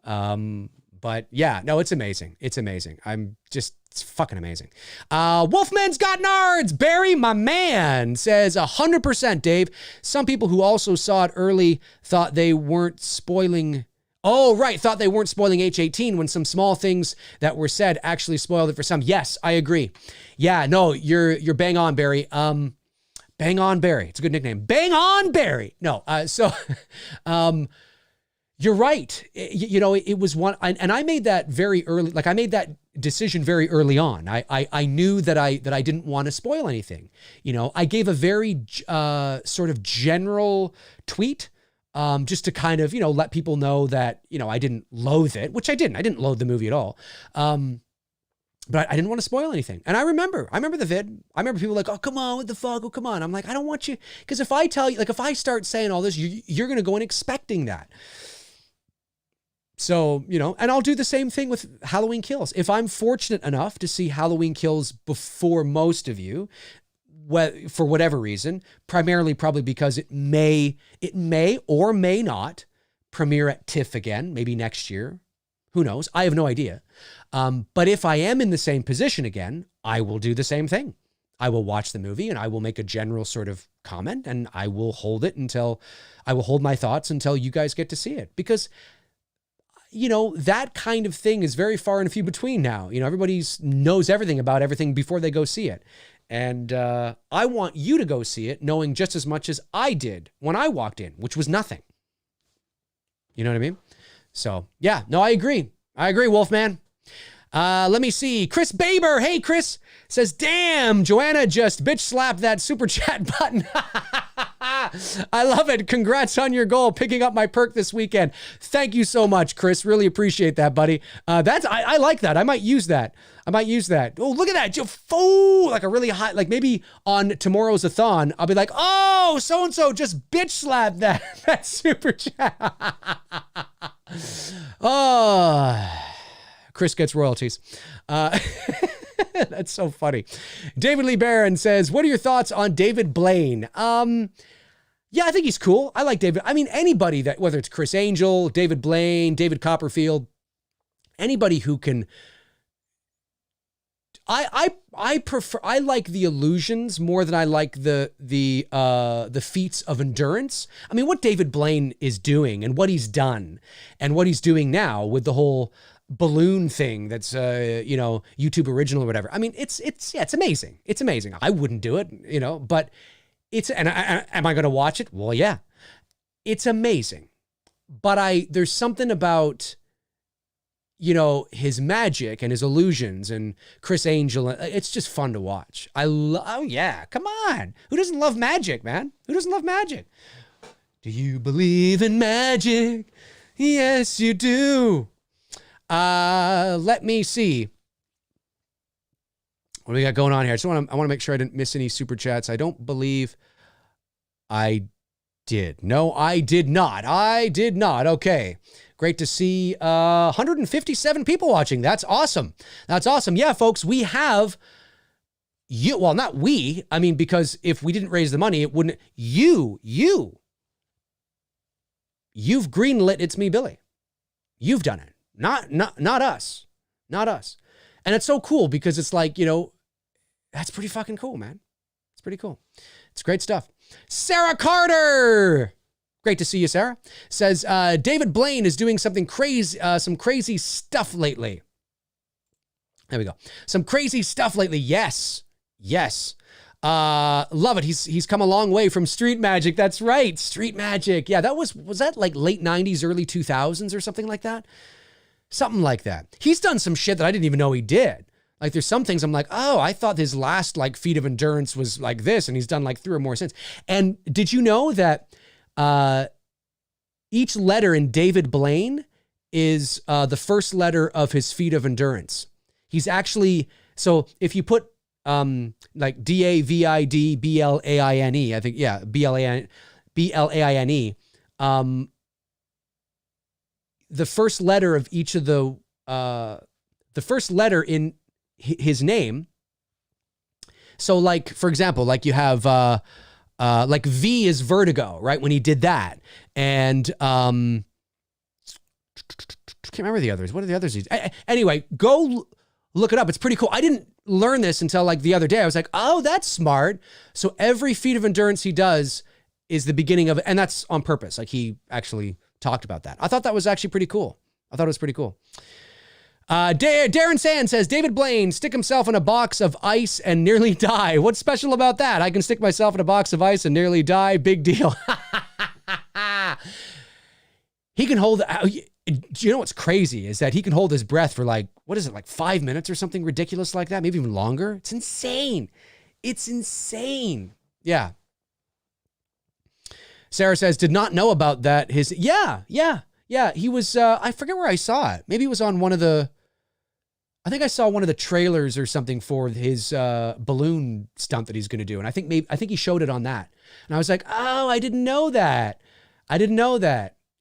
But yeah, no, it's amazing. It's amazing. It's fucking amazing. Wolfman's got nards. Barry, my man, says 100%, Dave. Some people who also saw it early thought they weren't spoiling. Oh, right. Thought they weren't spoiling H18 when some small things that were said actually spoiled it for some. Yes, I agree. Yeah, no, you're bang on, Barry. Bang on, Barry. It's a good nickname. Bang on, Barry. No, you're right. It was one, and I made that very early. Like I made that decision very early on. I knew that I didn't want to spoil anything. I gave a very sort of general tweet. Just to kind of, let people know that, I didn't loathe it, which I didn't. I didn't loathe the movie at all. But I didn't want to spoil anything. And I remember the vid. I remember people like, oh, come on, what the fuck? Oh, come on. I'm like, I don't want you. Because if I tell you, like, if I start saying all this, you're going to go in expecting that. So, and I'll do the same thing with Halloween Kills. If I'm fortunate enough to see Halloween Kills before most of you, for whatever reason, primarily probably because it may or may not premiere at TIFF again, maybe next year. Who knows? I have no idea. But if I am in the same position again, I will do the same thing. I will watch the movie and I will make a general sort of comment and I will hold my thoughts until you guys get to see it. Because, that kind of thing is very far and few between now. Everybody knows everything about everything before they go see it. And I want you to go see it knowing just as much as I did when I walked in, which was nothing. You know what I mean? So, yeah, no, I agree. Wolfman. Let me see. Chris Baber. Hey, Chris says, damn, Joanna just bitch slapped that super chat button. I love it. Congrats on your goal, picking up my perk this weekend. Thank you so much, Chris. Really appreciate that, buddy. I like that. I might use that. Oh, look at that. Like a really hot, like maybe on tomorrow's a-thon, I'll be like, oh, so-and-so just bitch slapped that super chat. Oh, Chris gets royalties. That's so funny. David Lee Barron says, what are your thoughts on David Blaine? Yeah, I think he's cool. I like David. I mean, anybody that, whether it's Chris Angel, David Blaine, David Copperfield, anybody who can, I prefer, I like the illusions more than I like the feats of endurance. I mean, what David Blaine is doing and what he's done and what he's doing now with the whole balloon thing that's YouTube original or whatever. I mean, it's amazing. It's amazing. I wouldn't do it, but am I going to watch it? Well, yeah, it's amazing. But there's something about, his magic and his illusions and Chris Angel. It's just fun to watch. Oh yeah, come on. Who doesn't love magic, man? Who doesn't love magic? Do you believe in magic? Yes, you do. Let me see. What do we got going on here? I want to make sure I didn't miss any super chats. I don't believe I did. No, I did not. Okay. Great to see 157 people watching. That's awesome. Yeah, folks, we have you. Well, not we. I mean, because if we didn't raise the money, it wouldn't. You've greenlit It's Me, Billy. You've done it. Not us. Not us. And it's so cool because it's like, that's pretty fucking cool, man. It's pretty cool. It's great stuff. Sarah Carter. Great to see you, Sarah. Says, David Blaine is doing something crazy, some crazy stuff lately. There we go. Some crazy stuff lately. Yes. Love it. He's come a long way from Street Magic. That's right. Street Magic. Yeah, was that like late 90s, early 2000s or something like that? Something like that. He's done some shit that I didn't even know he did. Like there's some things I'm like, oh, I thought his last like feat of endurance was like this, and he's done like 3 or more since. And did you know that each letter in David Blaine is the first letter of his feat of endurance? He's actually, so if you put like DAVID BLAINE, I think, yeah, BLAINE, the first letter of each of the first letter in his name. So like, for example, like you have, like V is vertigo, right? When he did that. And, can't remember the others. What are the others? Anyway, go look it up. It's pretty cool. I didn't learn this until like the other day. I was like, oh, that's smart. So every feat of endurance he does is the beginning of it. And that's on purpose. Like he actually talked about that. I thought that was actually pretty cool. I thought it was pretty cool. Darren Sand says, David Blaine stick himself in a box of ice and nearly die. What's special about that? I can stick myself in a box of ice and nearly die. Big deal. He can hold, you know what's crazy is that he can hold his breath for like, what is it, like 5 minutes or something ridiculous like that? Maybe even longer. It's insane. It's insane. Yeah. Sarah says, did not know about that. Yeah. He was, I forget where I saw it. Maybe it was on I think I saw one of the trailers or something for his balloon stunt that he's going to do. And I think he showed it on that. And I was like, oh, I didn't know that.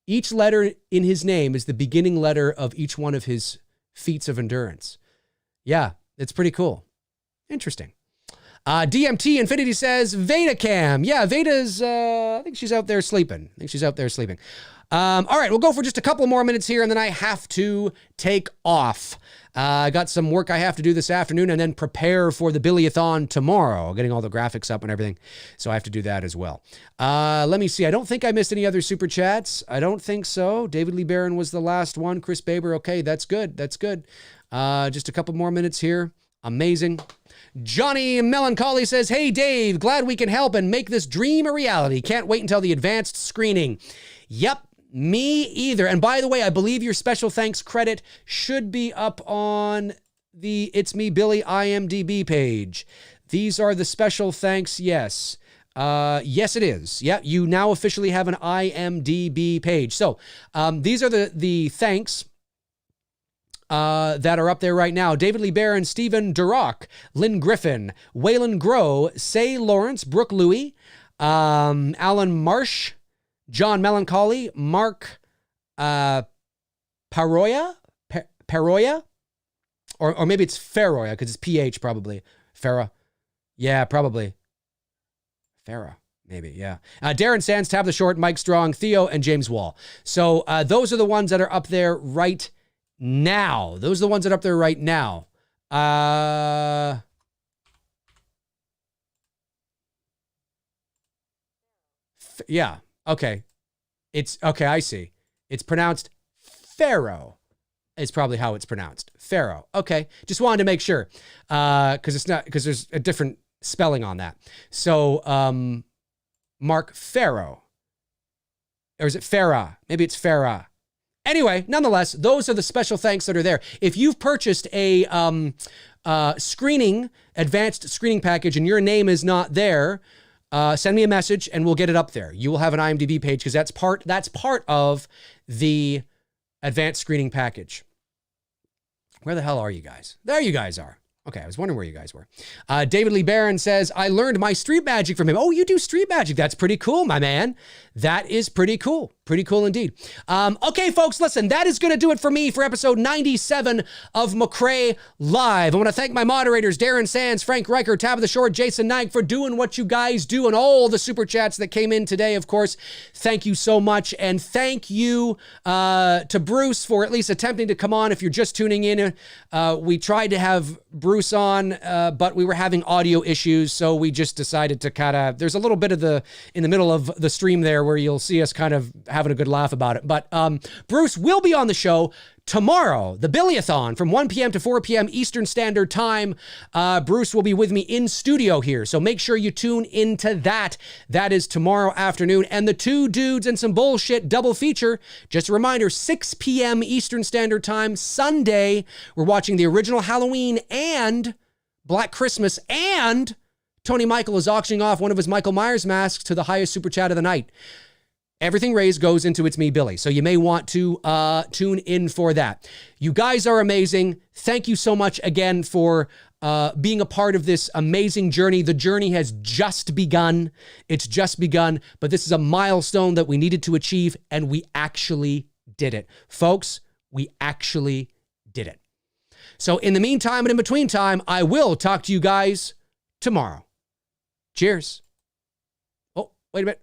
Each letter in his name is the beginning letter of each one of his feats of endurance. Yeah, it's pretty cool. Interesting. DMT Infinity says, Veda Cam. Yeah, Veda's, I think she's out there sleeping. All right, we'll go for just a couple more minutes here, and then I have to take off. I got some work I have to do this afternoon and then prepare for the Billy-a-thon tomorrow, getting all the graphics up and everything. So I have to do that as well. Let me see. I don't think I missed any other super chats. I don't think so. David Lee Barron was the last one. Chris Baber. Okay, that's good. Just a couple more minutes here. Amazing. Johnny Melancholy says, hey, Dave, glad we can help and make this dream a reality. Can't wait until the advanced screening. Yep. Me either. And by the way, I believe your special thanks credit should be up on the It's Me Billy IMDb page. These are the special thanks. Yes. Yes, it is. Yeah, you now officially have an IMDb page. So these are the thanks that are up there right now. David Lee Barron, Stephen Durock, Lynn Griffin, Waylon Groh, Say Lawrence, Brooke Louie, Alan Marsh, John Melancholy, Mark Paroya, or maybe it's Ferroya because it's PH probably. Farah. Yeah, probably. Farah, maybe, yeah. Darren Sands, Tab the Short, Mike Strong, Theo, and James Wall. So those are the ones that are up there right now. Yeah. Okay. It's okay. I see. It's pronounced Pharaoh. Is probably how it's pronounced. Pharaoh. Okay. Just wanted to make sure. Because there's a different spelling on that. So, Mark Pharaoh. Or is it Farah? Maybe it's Farah. Anyway, nonetheless, those are the special thanks that are there. If you've purchased a advanced screening package and your name is not there, send me a message and we'll get it up there. You will have an IMDb page because that's part of the advanced screening package. Where the hell are you guys? There you guys are. Okay, I was wondering where you guys were. David Lee Barron says, I learned my street magic from him. Oh, you do street magic. That's pretty cool, my man. That is pretty cool. Pretty cool indeed. Okay, folks, listen, that is going to do it for me for episode 97 of McRae Live. I want to thank my moderators, Darren Sands, Frank Reicher, Tabitha Short, Jason Knight, for doing what you guys do, and all the super chats that came in today, of course. Thank you so much. And thank you to Bruce for at least attempting to come on. If you're just tuning in, we tried to have Bruce on, but we were having audio issues, so we just decided to there's a little bit in the middle of the stream there where you'll see us kind of having a good laugh about it. But Bruce will be on the show tomorrow, the Billiathon from 1 p.m. to 4 p.m. Eastern Standard Time. Bruce will be with me in studio here, so make sure you tune into that. That is tomorrow afternoon. And the Two Dudes and Some Bullshit double feature, just a reminder, 6 p.m. Eastern Standard Time, Sunday. We're watching the original Halloween and Black Christmas, and Tony Michael is auctioning off one of his Michael Myers masks to the highest super chat of the night. Everything raised goes into It's Me, Billy. So you may want to tune in for that. You guys are amazing. Thank you so much again for being a part of this amazing journey. The journey has just begun. It's just begun, but this is a milestone that we needed to achieve, and we actually did it. Folks, we actually did it. So in the meantime and in between time, I will talk to you guys tomorrow. Cheers. Oh, wait a minute.